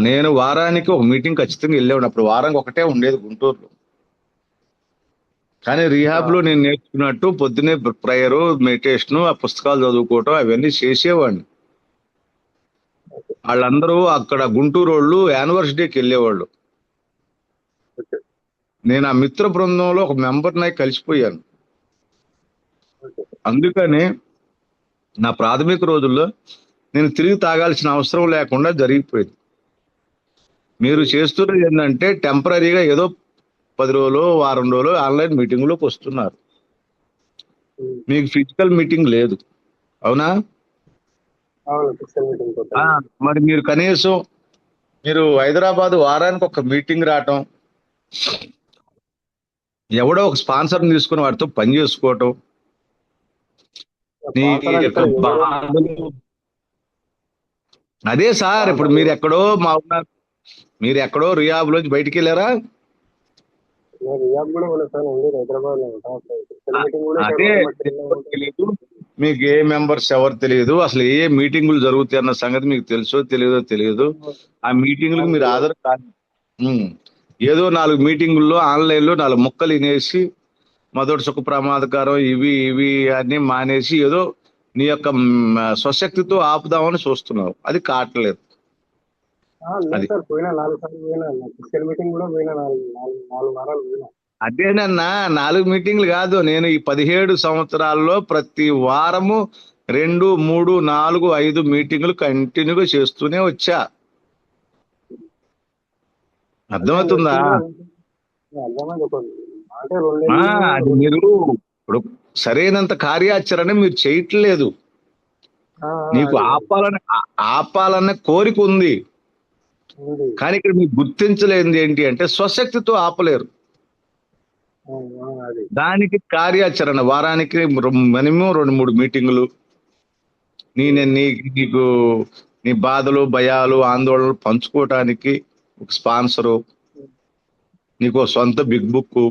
నేను వారానికి ఒక మీటింగ్ ఖచ్చితంగా వెళ్ళేవాడు. అప్పుడు వారానికి ఒకటే ఉండేది గుంటూరులో. కానీ రీహాబ్ లో నేను నేర్చుకున్నట్టు పొద్దునే ప్రేయరు, మెడిటేషన్, ఆ పుస్తకాలు చదువుకోవటం అవన్నీ చేసేవాడిని. వాళ్ళందరూ అక్కడ గుంటూరు వాళ్ళు యానివర్సరీకి వెళ్ళేవాళ్ళు. నేను ఆ మిత్ర బృందంలో ఒక మెంబర్ని కలిసిపోయాను. అందుకని నా ప్రాథమిక రోజుల్లో నేను తిరిగి తాగాల్సిన అవసరం లేకుండా జరిగిపోయింది. మీరు చేస్తున్నది ఏంటంటే టెంపరీగా ఏదో 10 రోజులు వారం రోజులు ఆన్లైన్ మీటింగ్లోకి వస్తున్నారు. మీకు ఫిజికల్ మీటింగ్ లేదు, అవునా? మరి మీరు కనీసం మీరు హైదరాబాద్ వారానికి ఒక మీటింగ్ రావటం, ఎవడో ఒక స్పాన్సర్ని తీసుకుని వాటితో పని చేసుకోవటం, అదే సార్. ఇప్పుడు మీరు ఎక్కడో రియాబ్ లోంచి బయటికి వెళ్ళారా? అదే తెలియదు మీకు, ఏ మెంబర్స్ ఎవరు తెలియదు, అసలు ఏ మీటింగులు జరుగుతాయి అన్న సంగతి మీకు తెలుసో తెలియదో తెలియదు. ఆ మీటింగులకు మీరు హాజరు కాదు. ఏదో 4 మీటింగుల్లో ఆన్లైన్లో 4 ముక్కలు వినేసి మొదటి సుఖ ప్రమాదకరం ఇవి అన్ని మానేసి ఏదో నీ యొక్క స్వశక్తితో ఆపుదామని చూస్తున్నావు. అది కావట్లేదు. అదేనన్నా, 4 మీటింగ్లు కాదు. నేను ఈ 17 సంవత్సరాల్లో ప్రతి వారము 2, 3, 4, 5 మీటింగులు కంటిన్యూగా చేస్తూనే వచ్చా. అర్థమవుతుందా? అర్థమైంది. ఒక అంటే ఆ, రెండేళ్ళు అది మీరు ఇప్పుడు సరైనంత కార్యాచరణ మీరు చేయట్లేదు. నీకు అది ఆపాలన్న కోరిక ఉంది, ఉంది. కానీ ఇక్కడ మీకు గుర్తించలేనిది ఏంటి అంటే స్వశక్తితో ఆపలేరు. అది దానికి కార్యాచరణ వారానికి మినిమం 2-3 మీటింగులు, నీకు నీ బాధలు, భయాలు, ఆందోళనలు పంచుకోవటానికి ఒక స్పాన్సరు, నీకు ఓ సొంత బిగ్ బుక్,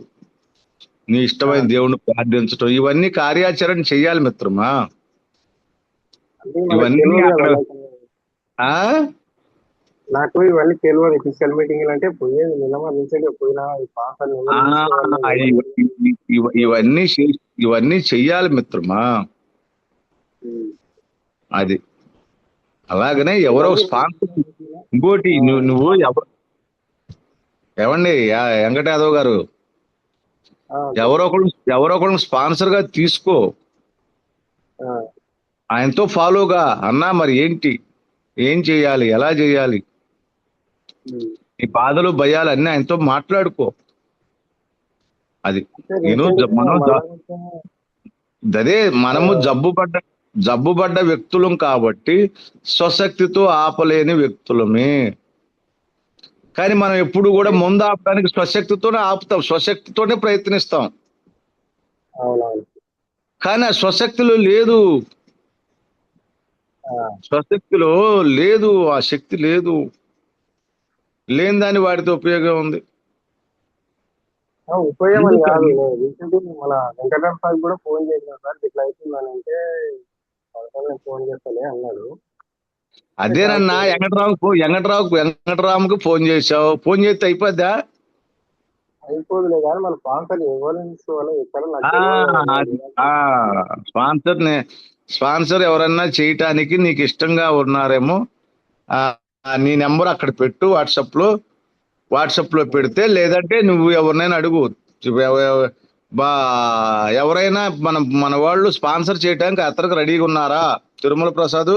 నీ ఇష్టమైన దేవుణ్ణి ప్రార్థించటం, ఇవన్నీ కార్యాచరణ చెయ్యాలి మిత్రమా. అంటే మనకు ఇవన్నీ తెలియదు అక్కడ కదా. ఆ నాకు ఇవన్నీ తెలియదు. ఫిజికల్ మీటింగ్ అంటే పోయేది నిలమ నుంచే పోయినా ఈ పాసాలు ఆ, ఇవన్నీ చెయ్యాలి మిత్రమా. అది అలాగనే ఎవరో స్పాన్సర్. ఇంకోటి నువ్వు ఎవండి వెంకట యాదవ్ గారు, ఎవరో ఒకళ్ళు స్పాన్సర్ గా తీసుకో, ఆయనతో ఫాలోగా అన్నా మరి ఏంటి, ఏం చేయాలి, ఎలా చేయాలి, నీ బాధలు భయాలు అన్ని ఆయనతో మాట్లాడుకో. అది నేను మనము జబ్బుపడ్డ వ్యక్తులం కాబట్టి స్వశక్తితో ఆపలేని వ్యక్తులమే. కానీ మనం ఎప్పుడు కూడా ముందు ఆపడానికి స్వశక్తితోనే ఆపుతాం, స్వశక్తితోనే ప్రయత్నిస్తాం. కానీ ఆ స్వశక్తిలో లేదు, స్వశక్తిలో లేదు, ఆ శక్తి లేదు. లేని దాని వాడితో ఉపయోగం ఉంది. ఉపయోగం అని కాదు. మన వెంకటరామ సార్ కూడా ఫోన్ చేసిన సార్ ఇట్లా అవుతుందని అంటే ఫోన్ చేస్తానే అన్నాడు. అదేనన్నా వెంకటరాముకు ఫోన్ చేశావు, ఫోన్ చేస్తే అయిపోద్దా? అయిపోదులే కానీ మన స్పాన్సర్ ఎవరు ఎక్కడ స్పాన్సర్ ఎవరన్నా చేయటానికి నీకు ఇష్టంగా ఉన్నారేమో, నీ నెంబర్ అక్కడ పెట్టు, వాట్సాప్ లో పెడితే, లేదంటే నువ్వు ఎవరినైనా అడుగు. ఎవరైనా మన వాళ్ళు స్పాన్సర్ చేయడానికి అతనికి రెడీగా ఉన్నారా? తిరుమల ప్రసాద్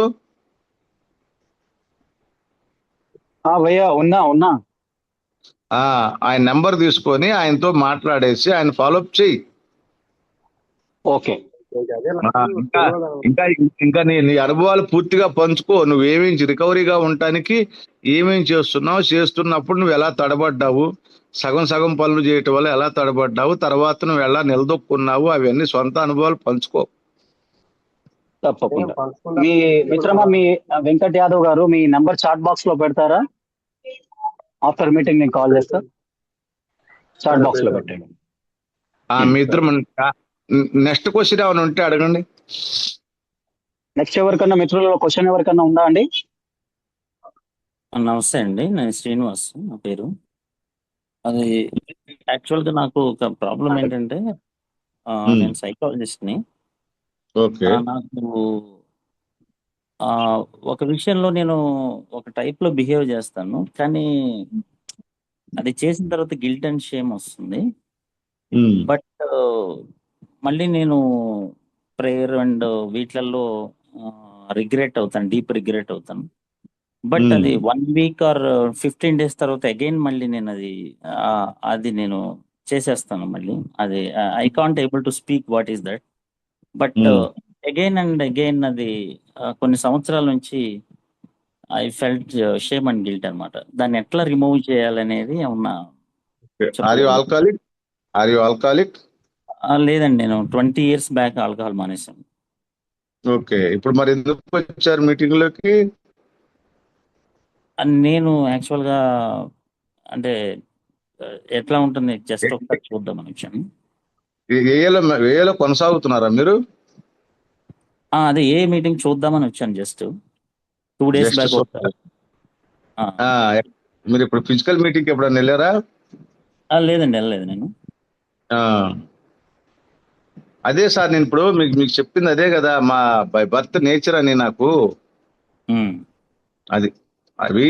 భయ్యా ఉన్నా. ఆయన నెంబర్ తీసుకొని ఆయనతో మాట్లాడేసి ఆయన ఫాలోఅప్ చెయ్యి. ఓకే. ఇంకా నీ అనుభవాలు పూర్తిగా పంచుకో. నువ్వేమేం రికవరీగా ఉండటానికి ఏమేం చేస్తున్నప్పుడు నువ్వు ఎలా తడబడ్డావు, సగం పనులు చేయటం వల్ల ఎలా తడబడ్డావు, తర్వాత నువ్వు ఎలా నిలదొక్కున్నావు, అవన్నీ సొంత అనుభవాలు పంచుకో. తప్పకుండా. మీ మిత్రమా, మీ వెంకట్ యాదవ్ గారు మీ నంబర్ చాట్ బాక్స్ లో పెడతారా? ఆఫ్టర్ మీటింగ్ నేను కాల్ చేస్తా, చాట్ బాక్స్ లో పెట్టండి. మీ ఇద్దరు నెక్స్ట్ క్వశ్చన్ ఏమైనా ఉంటే అడగండి. నెక్స్ట్ ఎవరికన్నా మిత్రులలో క్వశ్చన్ ఎవరికన్నా ఉందా అండి? నమస్తే అండి, నేను శ్రీనివాస్ నా పేరు. అది యాక్చువల్గా నాకు ఒక ప్రాబ్లం ఏంటంటే, నేను సైకాలజిస్ట్ని. నాకు ఒక విషయంలో నేను ఒక టైప్లో బిహేవ్ చేస్తాను, కానీ అది చేసిన తర్వాత గిల్ట్ అండ్ షేమ్ వస్తుంది. బట్ మళ్ళీ నేను ప్రేయర్ అండ్ వీటిలలో రిగ్రెట్ అవుతాను, డీప్ రిగ్రెట్ అవుతాను. బట్ అది 1 వీక్ ఆర్ 15 days తర్వాత అగైన్ మళ్ళీ నేను అది నేను చేసేస్తాను మళ్ళీ. అది I can't able to speak what is that. But again and again అది కొన్ని సంవత్సరాల నుంచి I felt shame and guilt అనమాట. దాన్ని ఎట్లా రిమూవ్ చేయాలనేది ఏమన్నా? లేదండి, నేను 20 years బ్యాక్ ఆల్కహాల్ మానేశాను. ఓకే, ఇప్పుడు మరి ఎందుకు వచ్చారు మీటింగ్ లోకి? నేను యాక్చువల్గా అంటే ఎట్లా ఉంటుంది జస్ట్ ఒకసారి చూద్దామని వచ్చాను. ఏలో కొనసాగుతున్నారా మీరు? అదే ఏ మీటింగ్ చూద్దామని వచ్చాను, జస్ట్ 2 days బ్యాక్. మీరు ఇప్పుడు ఫిజికల్ మీటింగ్ ఎప్పుడన్నా వెళ్ళారా? లేదండి, వెళ్ళలేదు నేను. అదే సార్, నేను ఇప్పుడు మీకు చెప్పింది అదే కదా, మా బై బర్త్ నేచర్ అని నాకు అది అవి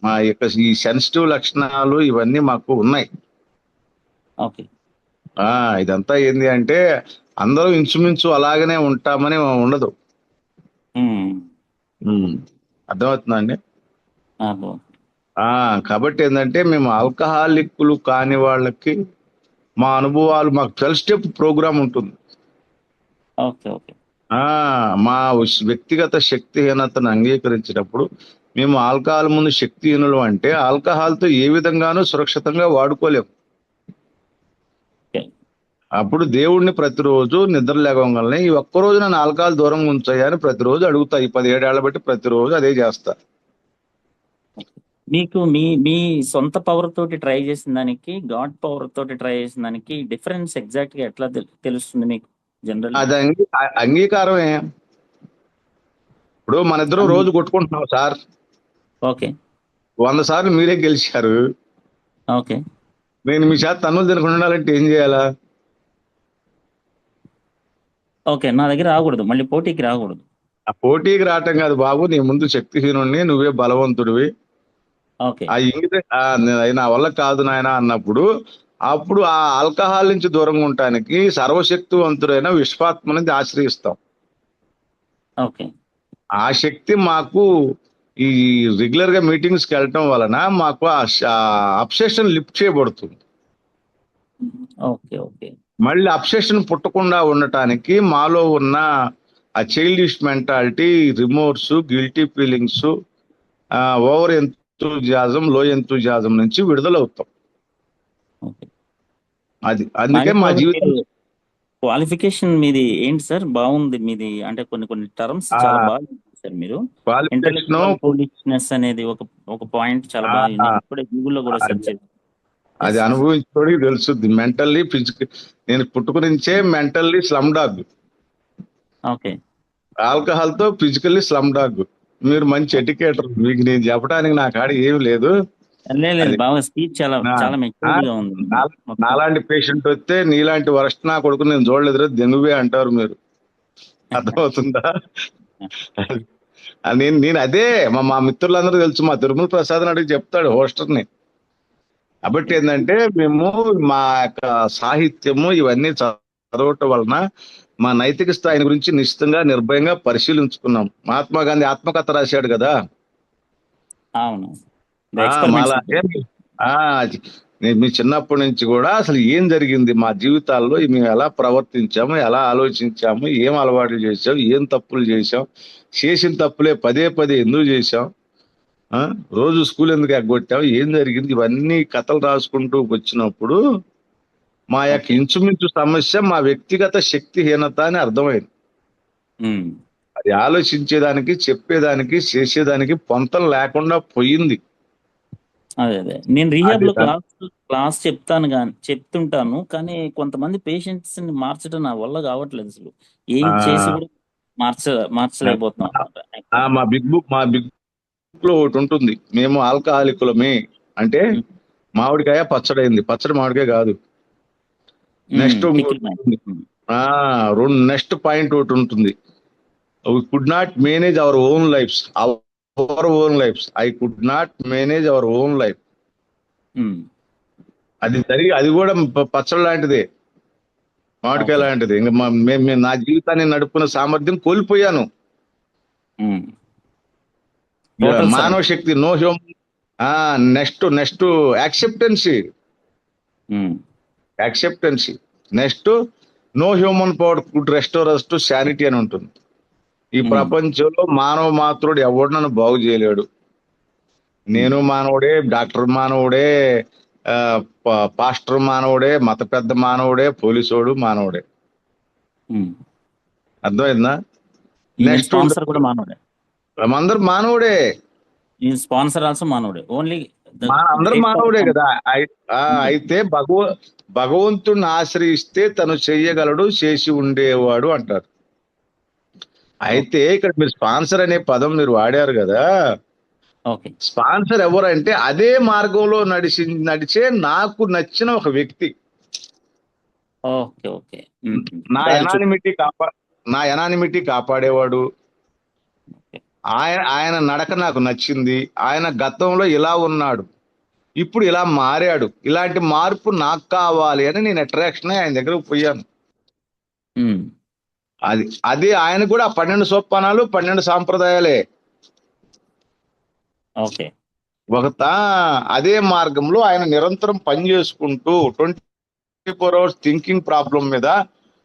మా యొక్క ఈ సెన్సిటివ్ లక్షణాలు ఇవన్నీ మాకు ఉన్నాయి. ఓకే. ఇదంతా ఏంది అంటే అందరూ ఇంచుమించు అలాగనే ఉంటామని ఉండదు. అర్థమవుతుందా అండి? కాబట్టి ఏంటంటే మేము ఆల్కహాలిక్లు కాని వాళ్ళకి మా అనుభవాలు, మాకు 12 స్టెప్ ప్రోగ్రామ్ ఉంటుంది. ఓకే ఓకే మా వ్యక్తిగత శక్తిహీనతను అంగీకరించినప్పుడు మేము ఆల్కహాల్ ముందు శక్తిహీనులు అంటే ఆల్కహాల్తో ఏ విధంగానూ సురక్షితంగా వాడుకోలేము. ఓకే అప్పుడు దేవుడిని ప్రతిరోజు నిద్ర లేవగానే ఈ ఒక్కరోజు నన్ను ఆల్కహాల్ దూరంగా ఉంచాయా అని ప్రతిరోజు అడుగుతా. ఈ 17 ఏళ్ల బట్టి ప్రతిరోజు అదే చేస్తా. మీకు మీ మీ సొంత పవర్ తోటి ట్రై చేసిన దానికి గాడ్ పవర్ తోటి ట్రై చేసిన దానికి డిఫరెన్స్ ఎగ్జాక్ట్ గా ఎట్లా తెలుస్తుంది మీకు జనరల్? అది అంగీకారమే. ఇప్పుడు మన ఇద్దరం రోజు కొట్టుకుంటున్నాం సార్. ఓకే 100 సార్లు మీరే గెలిచారు. ఓకే నేను మీ చేత తన్నులు తినకుండా ఉండాలంటే ఏం చేయాలా? ఓకే నా దగ్గర రాకూడదు, మళ్ళీ పోటీకి రాకూడదు. ఆ పోటీకి రావటం కాదు బాబు, నీ ముందు శక్తిహీనుడిని, నువ్వే బలవంతుడివి, ఓకే ఆ ఇంగిత నా వల్ల కాదు నాయన అన్నప్పుడు అప్పుడు ఆ ఆల్కహాల్ నుంచి దూరంగా ఉండటానికి సర్వశక్తివంతుడైన విశ్వాత్మని ఆశ్రయిస్తాం. ఓకే ఆ శక్తి మాకు ఈ రెగ్యులర్ గా మీటింగ్స్ కి వెళ్ళటం వలన మాకు అబ్సెషన్ లిఫ్ట్ చేయబడుతుంది. ఓకే ఓకే మళ్ళీ అబ్సెషన్ పుట్టకుండా ఉండటానికి మాలో ఉన్న ఆ childish mentality, remorse, guilty feelings, over enthusiasm, లో ఎంతూజియాజం నుంచి విడుదలవుతాం. ఓకే అందుకే మా జీవితం. క్వాలిఫికేషన్ మీది ఏంటి సార్? బాగుంది మీది, అంటే కొన్ని టర్మ్స్ చాలా బాగా సార్ మీరు. ఇంటెలెక్చువల్ ఫూలిష్నెస్ అనేది ఒక పాయింట్ చాలా బాగా, ఇప్పుడే గూగుల్లో కూడా సెర్చ్ చేశాను. అది అనుభవించుకోవడానికి తెలుస్తుంది. Mentally, physical. నేను పుట్టుకునించే mentally slum dog. Okay alcohol తో ఫిజికల్లీ స్లమ్ డాగ్. మీరు మంచి ఎడ్యుకేటర్, మీకు నేను చెప్పడానికి నా కాడ ఏమి లేదు. లేదు బాగా స్పీచ్ చాలా చాలా మెచ్యూర్డ్ గా ఉంది. నాలాంటి పేషెంట్ వస్తే నీలాంటి వరస్ట్ నా కొడుకు నేను చూడలేదు, దెంగువే అంటారు మీరు. అర్థమవుతుందా? నేను అదే మా మిత్రులందరూ తెలుసు. మా తిరుమల ప్రసాద్ అడిగి చెప్తాడు హోస్టర్ని. కాబట్టి ఏంటంటే మేము మా యొక్క సాహిత్యము ఇవన్నీ చదవటం వలన మా నైతిక స్థాయిని గురించి నిశ్చితంగా నిర్భయంగా పరిశీలించుకున్నాం. మహాత్మా గాంధీ ఆత్మకథ రాశాడు కదా. అవును మీ చిన్నప్పటి నుంచి కూడా అసలు ఏం జరిగింది మా జీవితాల్లో, మేము ఎలా ప్రవర్తించాము, ఎలా ఆలోచించాము, ఏం అలవాట్లు చేసాం, ఏం తప్పులు చేసాం, చేసిన తప్పులే పదే పదే ఎందుకు చేసాం, రోజు స్కూల్ ఎందుకు ఎగ్గొట్టాం, ఏం జరిగింది, ఇవన్నీ కథలు రాసుకుంటూ వచ్చినప్పుడు మా యొక్క ఇంచుమించు సమస్య మా వ్యక్తిగత శక్తిహీనత అని అర్థమైంది. అది ఆలోచించేదానికి, చెప్పేదానికి, చేసేదానికి పొంతం లేకుండా పోయింది. అదే నేను రీహాబ్ లో క్లాస్ చెప్తుంటాను, కానీ కొంతమంది పేషెంట్స్ ని మార్చడం నా వల్ల కావట్లేదు. అసలు ఏం చేసి కూడా మార్చలేకపోతున్నాం. మా బిగ్ బుక్ లో ఒకటి ఉంటుంది, మేము ఆల్కహాలికులమే అంటే మామిడికాయ పచ్చడైంది, పచ్చడి మామిడికాయ కాదు. నెక్స్ట్ నెక్స్ట్ పాయింట్ ఒకటి ఉంటుంది, we could not manage our own lives. I could not manage our own life. అది కూడా పచ్చడి లాంటిదే, మామిడికాయ లాంటిది. ఇంకా నా జీవితాన్ని నడుపుకున్న సామర్థ్యం కోల్పోయాను. మానవ శక్తి, no human. Next acceptance. Next no human power could restore us to sanity అని ఉంటుంది. ఈ ప్రపంచంలో మానవ మాత్రుడు ఎవడు నన్ను బాగు చేయలేడు. నేను మానవుడే, డాక్టర్ మానవుడే, పాస్టర్ మానవుడే, మత పెద్ద మానవుడే, పోలీసోడు మానవుడే. అర్థమైందా? నెక్స్ట్ కూడా మానవుడే, అందరు మానవుడే, స్పాన్సర్ ఆల్సో మానవుడే, ఓన్లీ అందరు మానవుడే కదా. అయితే భగవంతుడిని ఆశ్రయిస్తే తను చెయ్యగలడు, చేసి ఉండేవాడు అంటారు. అయితే ఇక్కడ మీరు స్పాన్సర్ అనే పదం మీరు వాడారు కదా. స్పాన్సర్ ఎవరంటే అదే మార్గంలో నడిచే నాకు నచ్చిన ఒక వ్యక్తి. నా ఎనానిమిటీ కాపాడేవాడు. ఆయన నడక నాకు నచ్చింది. ఆయన గతంలో ఇలా ఉన్నాడు, ఇప్పుడు ఇలా మారాడు. ఇలాంటి మార్పు నాకు కావాలి అని నేను అట్రాక్షన్ ఆయన దగ్గరకు పోయాను. అది ఆయన కూడా 12 సోపానాలు, 12 సాంప్రదాయాలే. అదే మార్గంలో ఆయన నిరంతరం పని చేసుకుంటూ 24 అవర్స్ థింకింగ్ ప్రాబ్లం మీద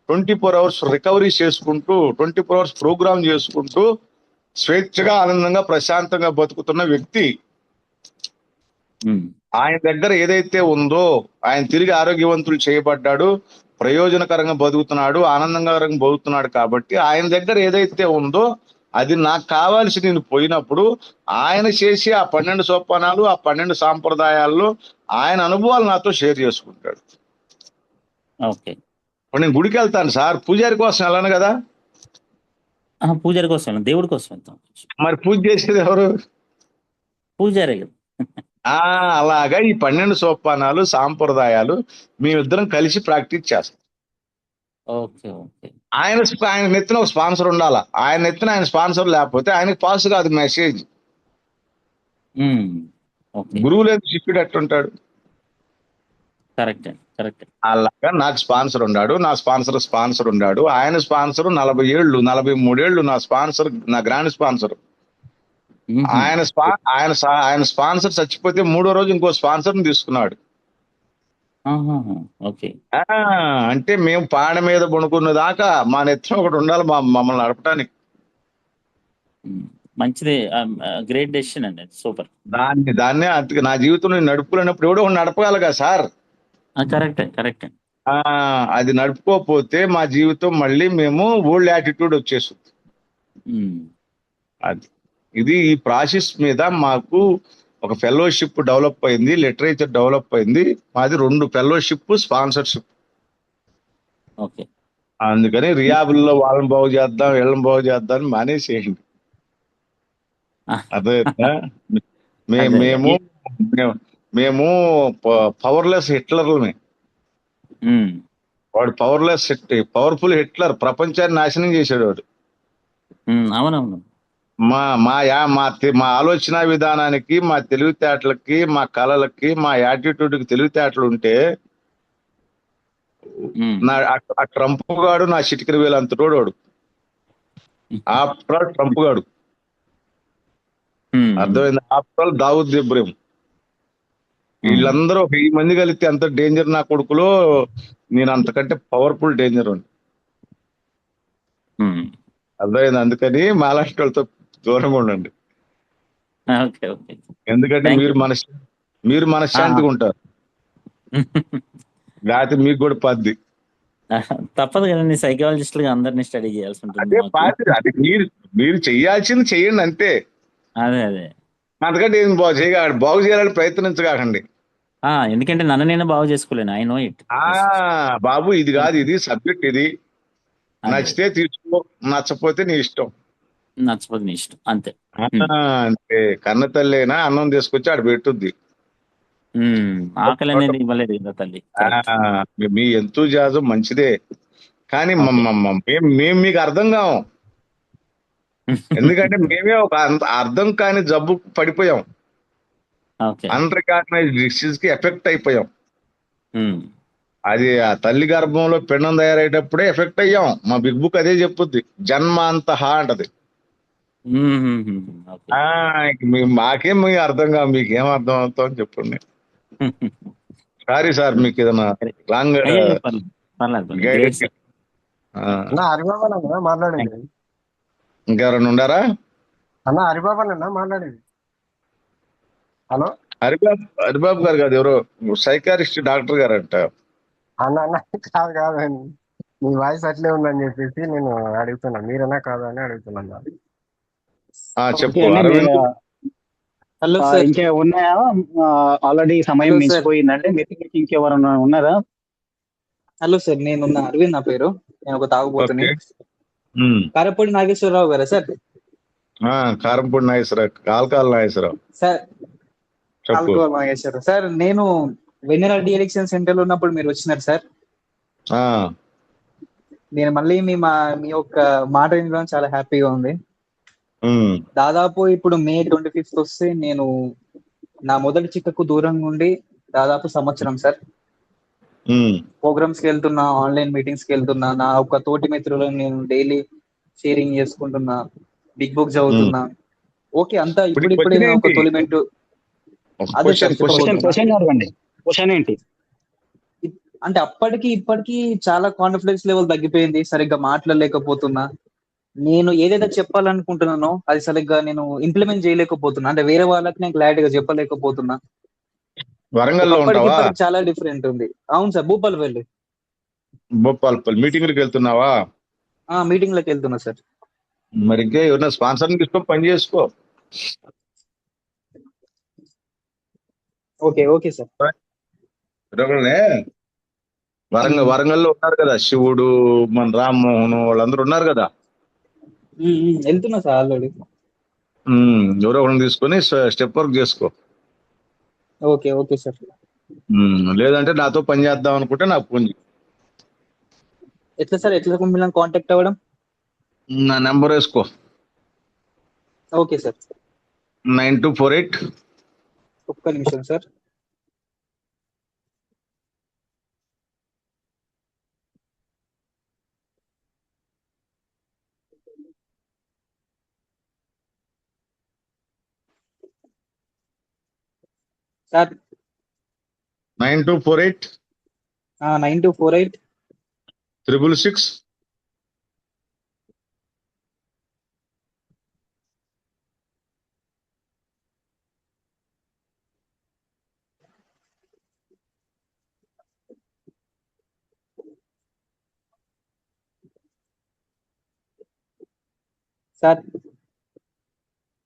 24 అవర్స్ రికవరీ చేసుకుంటూ 24 అవర్స్ ప్రోగ్రామ్ చేసుకుంటూ స్వేచ్ఛగా ఆనందంగా ప్రశాంతంగా బతుకుతున్న వ్యక్తి. ఆయన దగ్గర ఏదైతే ఉందో, ఆయన తిరిగి ఆరోగ్యవంతులు చేయబడ్డాడు, ప్రయోజనకరంగా బతుకుతున్నాడు, ఆనందకరంగా బతుకుతున్నాడు. కాబట్టి ఆయన దగ్గర ఏదైతే ఉందో అది నాకు కావాల్సి నేను పోయినప్పుడు ఆయన చేసి ఆ 12 సోపానాలు, ఆ 12 సాంప్రదాయాల్లో ఆయన అనుభవాలు నాతో షేర్ చేసుకుంటాడు. ఓకే. ఇప్పుడు నేను గుడికి వెళ్తాను సార్, పూజారి కోసం వెళ్ళను కదా. పూజారి కోసం వెళ్ళాం, దేవుడి కోసం వెళ్తాం. మరి పూజ చేసేది ఎవరు? పూజారే కదా. అలాగా ఈ 12 సోపానాలు సాంప్రదాయాలు మేమిద్దరం కలిసి ప్రాక్టీస్ చేస్తాం. Okay okay. ఆయన నెత్తిన ఒక స్పాన్సర్ ఉండాలా. ఆయన నెత్తిన ఆయన స్పాన్సర్ లేకపోతే ఆయనకి పాస్ కాదు మెసేజ్. గురువు లేదు, శిష్యుడు ఎట్టుంటాడు? Correct correct. అలాగా నాకు స్పాన్సర్ ఉన్నాడు, నా స్పాన్సర్ ఉన్నాడు. ఆయన స్పాన్సర్ 40 ఏళ్ళు 43 ఏళ్ళు నా స్పాన్సర్, నా గ్రాండ్ స్పాన్సర్. ఆయన స్పాన్సర్ చచ్చిపోతే 3వ రోజు ఇంకో స్పాన్సర్ తీసుకున్నాడు. ఓకే. అంటే మేము పాడ మీద పడుకున్న దాకా మా నెత్తిన ఒకటి ఉండాలి మమ్మల్ని నడపడానికి. మంచిది, గ్రేట్ డెసిషన్ అండి, సూపర్. దాన్నే నా జీవితంలో నడుపుకున్నప్పుడు ఎవడో నడపగలగా సార్. Correct correct. అది నడుపుకోకపోతే మా జీవితం మళ్ళీ మేము ఓల్డ్ యాటిట్యూడ్ వచ్చేస్తుంది. అది ఇది ఈ ప్రాసెస్ మీద మాకు ఒక ఫెలోషిప్ డెవలప్ అయింది, లిటరేచర్ డెవలప్ అయింది. మాది 2 ఫెలోషిప్, స్పాన్సర్షిప్. ఓకే. అందుకని రియాబుల్లో వాళ్ళని బాగు చేద్దాం, వీళ్ళని బాగు చేద్దాం అని మానేసేయండి. అదే మేము పవర్లెస్ హిట్లర్లమే. వాడు పవర్ఫుల్ హిట్లర్, ప్రపంచాన్ని నాశనం చేశాడు వాడు. అవునవును. మా ఆలోచన విధానానికి, మా తెలివితేటలకి, మా కళలకి, మా యాటిట్యూడ్కి తెలివితేటలు ఉంటే ఆ ట్రంప్ గాడు నా చిటికరి వేలు అంతటోడు వాడు. ఆఫ్టర్ ఆల్ ట్రంప్ గాడు, అర్థమైంది. ఆఫ్టర్ ఆల్ దావుద్ ఇబ్రహీం, వీళ్ళందరూ 1000 మంది కలిస్తే అంత డేంజర్ నా కొడుకులో. నేను అంతకంటే పవర్ఫుల్ డేంజర్ ఉంది, అర్థమైంది. అందుకని మాలాంటి వాళ్ళతో దూరంగా ఉండండి. ఎందుకంటే మీరు మనశ్శాంతిగా ఉంటారు, లేకపోతే మీకు కూడా పద్ది. తప్పదు కదండి, సైకాలజిస్ట్ గా అందరినీ స్టడీ చేయాల్సి ఉంటుంది. అదే మీరు చెయ్యాల్సింది చెయ్యండి అంతే. అదే అదే, అందుకంటే బాగు చేయాలని ప్రయత్నించకండి. ఎందుకంటే నన్ను నేను బాగు చేసుకోలేను. I know it. బాబు ఇది కాదు, ఇది సబ్జెక్ట్, ఇది నచ్చితే తీసుకో, నచ్చపోతే నీ ఇష్టం. నచ్చపోతే నీ ఇష్టం, అంతే అంతే. కన్న తల్లి అన్నం తీసుకొచ్చి ఆడ పెట్టుద్ది. ఆకలి అనేది ఇవ్వలేదు కదా తల్లి. మీ ఎంతూజియాజం మంచిదే, కానీ మేము మీకు అర్థం కాము. ఎందుకంటే మేమే ఒక అర్థం కాని జబ్బు పడిపోయాం, అన్రికగ్నైజ్డ్ డిసీజ్ కి ఎఫెక్ట్ అయిపోయాం. అది ఆ తల్లి గర్భంలో పిండం తయారయ్యేటప్పుడే ఎఫెక్ట్ అయ్యాం. మా బిగ్ బుక్ అదే చెప్పుద్ది, జన్మాంత అంటది. మాకేం మీకు అర్థం కాదు, మీకేం అర్థం అవుతాం అని చెప్పండి. సారీ సార్, మీకు ఏదైనా లాంగ్ మాట్లాడేది ఇంకెవరైనా ఉండారా? అన్న హరిబాబా మాట్లాడేది. హలో, హరిబాబు గారు కాదు, ఎవరో సైకారిస్ట్ డాక్టర్ గారు అంట. అన్న కాదండి, మీ వాయిస్ అట్లే ఉందని చెప్పేసి నేను అడుగుతున్నా, మీరన్నా కాదా అని అడుగుతున్నా. చెప్పు. హలో సార్, ఇంకా ఉన్నాయా? ఆల్రెడీ సమయం మించిపోయిందంటే మీరు ఇంకెవరన్నా ఉన్నారా? హలో సార్, నేను అరవింద్ నా పేరు. నేను ఒక తాగుబోతుని. కారపూడి నాగేశ్వరరావు గారా sir? Karampudi Nageswararao, Kalkala Nageswararao sir. Kalkala Nageswararao sir, నేను వెన్నెల ఎలక్షన్ సెంటర్ లో ఉన్నప్పుడు మీరు వచ్చినారు సార్. నేను మళ్ళీ మీ యొక్క మాట వినడం చాలా హ్యాపీగా ఉంది. దాదాపు ఇప్పుడు May 25th వస్తే నేను నా మొదటి చిక్కకు దూరంగా ఉండి దాదాపు సంవత్సరం సార్. ప్రోగ్రామ్స్ కి వెళ్తున్నా, ఆన్లైన్ మీటింగ్స్ కి వెళ్తున్నా, నా ఒక తోటి మిత్రులను నేను డైలీ షేరింగ్ చేసుకుంటున్నా, బిగ్ బుక్ చదువుతున్నా. ఓకే, అంతా ఇప్పుడిప్పుడే ఒక తొలిమెంటు. అదే సార్ క్వశ్చన్ క్వశ్చన్ చెప్పబోతున్నా. క్వశ్చన్ అడగండి. క్వశ్చన్ ఏంటి? అంటే అప్పటికి ఇప్పటికి చాలా కాన్ఫిడెన్స్ లెవెల్ తగ్గిపోయింది, సరిగ్గా మాట్లాడలేకపోతున్నా. నేను ఏదైతే చెప్పాలనుకుంటున్నానో అది సరిగ్గా నేను ఇంప్లిమెంట్ చేయలేకపోతున్నా. అంటే వేరే వాళ్ళకి నేను క్లారిటీగా చెప్పలేకపోతున్నా. వరంగల్లో ఒకప్పటికి ఉంటావా? ఇప్పటికి చాలా డిఫరెంట్ ఉంది. అవును సార్, భూపాలపల్లి. భోపాల్పల్లి మీటింగ్కి వెళ్తున్నావా? మీటింగ్ లోకి వెళ్తున్నా సార్. మరి ఇంకా ఎవరైనా స్పాన్సర్ని తీసుకొని పని చేసుకో. Okay okay sir. ఒకళ్ళనే వరంగల్లో ఉన్నారు కదా, శివుడు, మన రామ్మోహన్, వాళ్ళందరూ ఉన్నారు కదా. వెళ్తున్నా సార్ ఆల్రెడీ. ఎవరో ఒకరిని తీసుకొని స్టెప్ వర్క్ చేసుకో. Okay okay sir. లేదంటే నాతో పని చేద్దాం అనుకుంటే నాకు ఫోన్ చేయి. ఎట్లా సార్, ఎట్లా మిమ్మల్ని కాంటాక్ట్ అవ్వడం? నా నెంబర్ వేసుకో, ఓకే సార్. 9248 ఒక్క నిమిషం sir. Sir 9248 9248 666 sir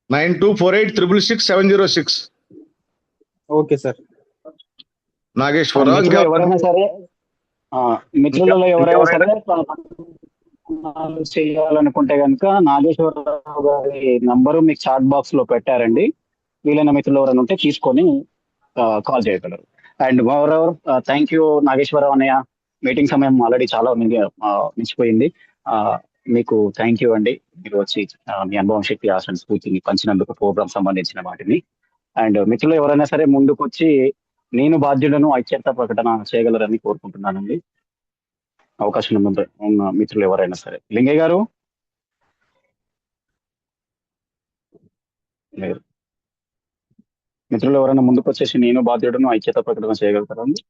9248 666 706. Okay sir. Nageswara Rao. మిత్రులు ఎవరైనా సరే మిత్రులలో ఎవరైనా సరే చేయాలనుకుంటే కనుక నాగేశ్వరరావు గారి నంబరు మీకు చాట్ బాక్స్ లో పెట్టారండి. వీలైన మిత్రులు ఎవరైనా ఉంటే తీసుకొని కాల్ చేయగలరు. And moreover thank you Nageswara Rao అన్నయ్య. మీటింగ్ సమయం ఆల్రెడీ చాలా మించిపోయింది. మీకు థ్యాంక్ యూ అండి. మీరు వచ్చి మీ అనుభవం, శక్తి, ఆశను, స్ఫూర్తిని పంచినందుకు ప్రోగ్రామ్ సంబంధించిన వాటిని. అండ్ మిత్రులు ఎవరైనా సరే ముందుకు వచ్చి నేను బాధ్యులను ఐక్యత ప్రకటన చేయగలరని కోరుకుంటున్నానండి. అవకాశం ఉన్న మిత్రులు ఎవరైనా సరే. లింగయ్య గారు లేరు. మిత్రులు ఎవరైనా ముందుకు వచ్చేసి నేను బాధ్యులను ఐక్యత ప్రకటన చేయగలుగుతారండి?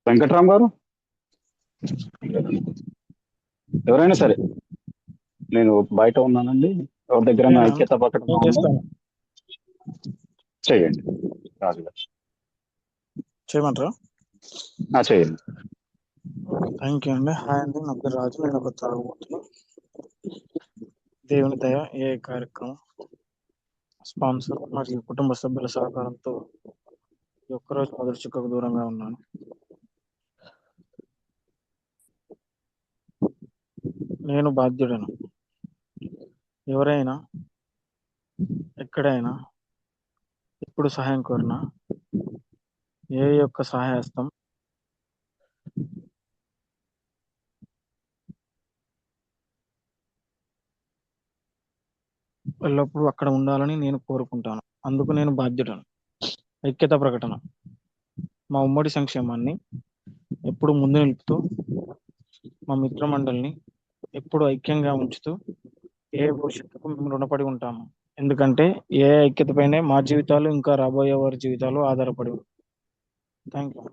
వెంకట్రామ్ గారు, ఎవరైనా సరే. నేను బయట ఉన్నానండి. ఎవరి దగ్గర ఐక్యత ప్రకటన చేయండి. రాజు గారు చేయమంటారా? చేయండి. థ్యాంక్ యూ అండి. హాయ్ అండి, నా పేరు రాజు. నేను ఒక తాగుబోతున్నా. దేవుని దయ ఏ కార్యక్రమం స్పాన్సర్ మరియు కుటుంబ సభ్యుల సహకారంతో ఈ ఒక్కరోజు మొదటి చుక్కకు దూరంగా ఉన్నాను. నేను బాధ్యుడను. ఎవరైనా ఎక్కడైనా ఎప్పుడు సహాయం కోరినా ఏ యొక్క సహాయహస్తం ఎల్లప్పుడూ అక్కడ ఉండాలని నేను కోరుకుంటాను. అందుకు నేను బాధ్యుడను. ఐక్యత ప్రకటన మా ఉమ్మడి సంక్షేమాన్ని ఎప్పుడు ముందు నిలుపుతూ, మా మిత్రమండలిని ఎప్పుడు ఐక్యంగా ఉంచుతూ ఏ భవిష్యత్తుకు మేము రుణపడి ఉంటాము. ఎందుకంటే ఏ ఐక్యతపైనే మా జీవితాలు ఇంకా రాబోయే వారి జీవితాలు ఆధారపడి. Thank you.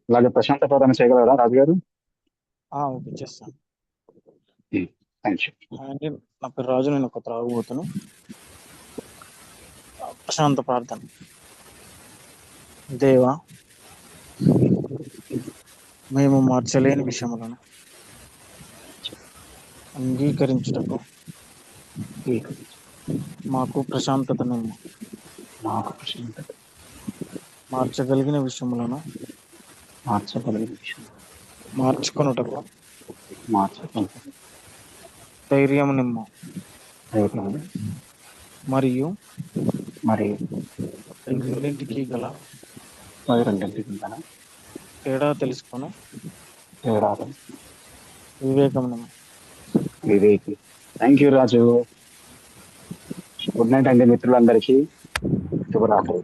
అలాగే ప్రశాంత ప్రదానం చేయగలరా రాజు గారు? ఓకే, చేస్తాను. Thank you. అండి, నా పేరు రాజు. నేను ఒక త్రాగుబోతును. ప్రశాంత ప్రార్థన. దేవా, మేము మార్చలేని విషయములను అంగీకరించుటకు మాకు ప్రశాంతతను, మార్చగలిగిన విషయములను మార్చుకొనుటకు ధైర్యం నిమ్ము. మరియు రెండింటికి గల తేడా తెలుసుకొని వివేకం నిమ్ము. Thank you Raju. Good night అండి మిత్రులందరికీ. శుభరాత్రి.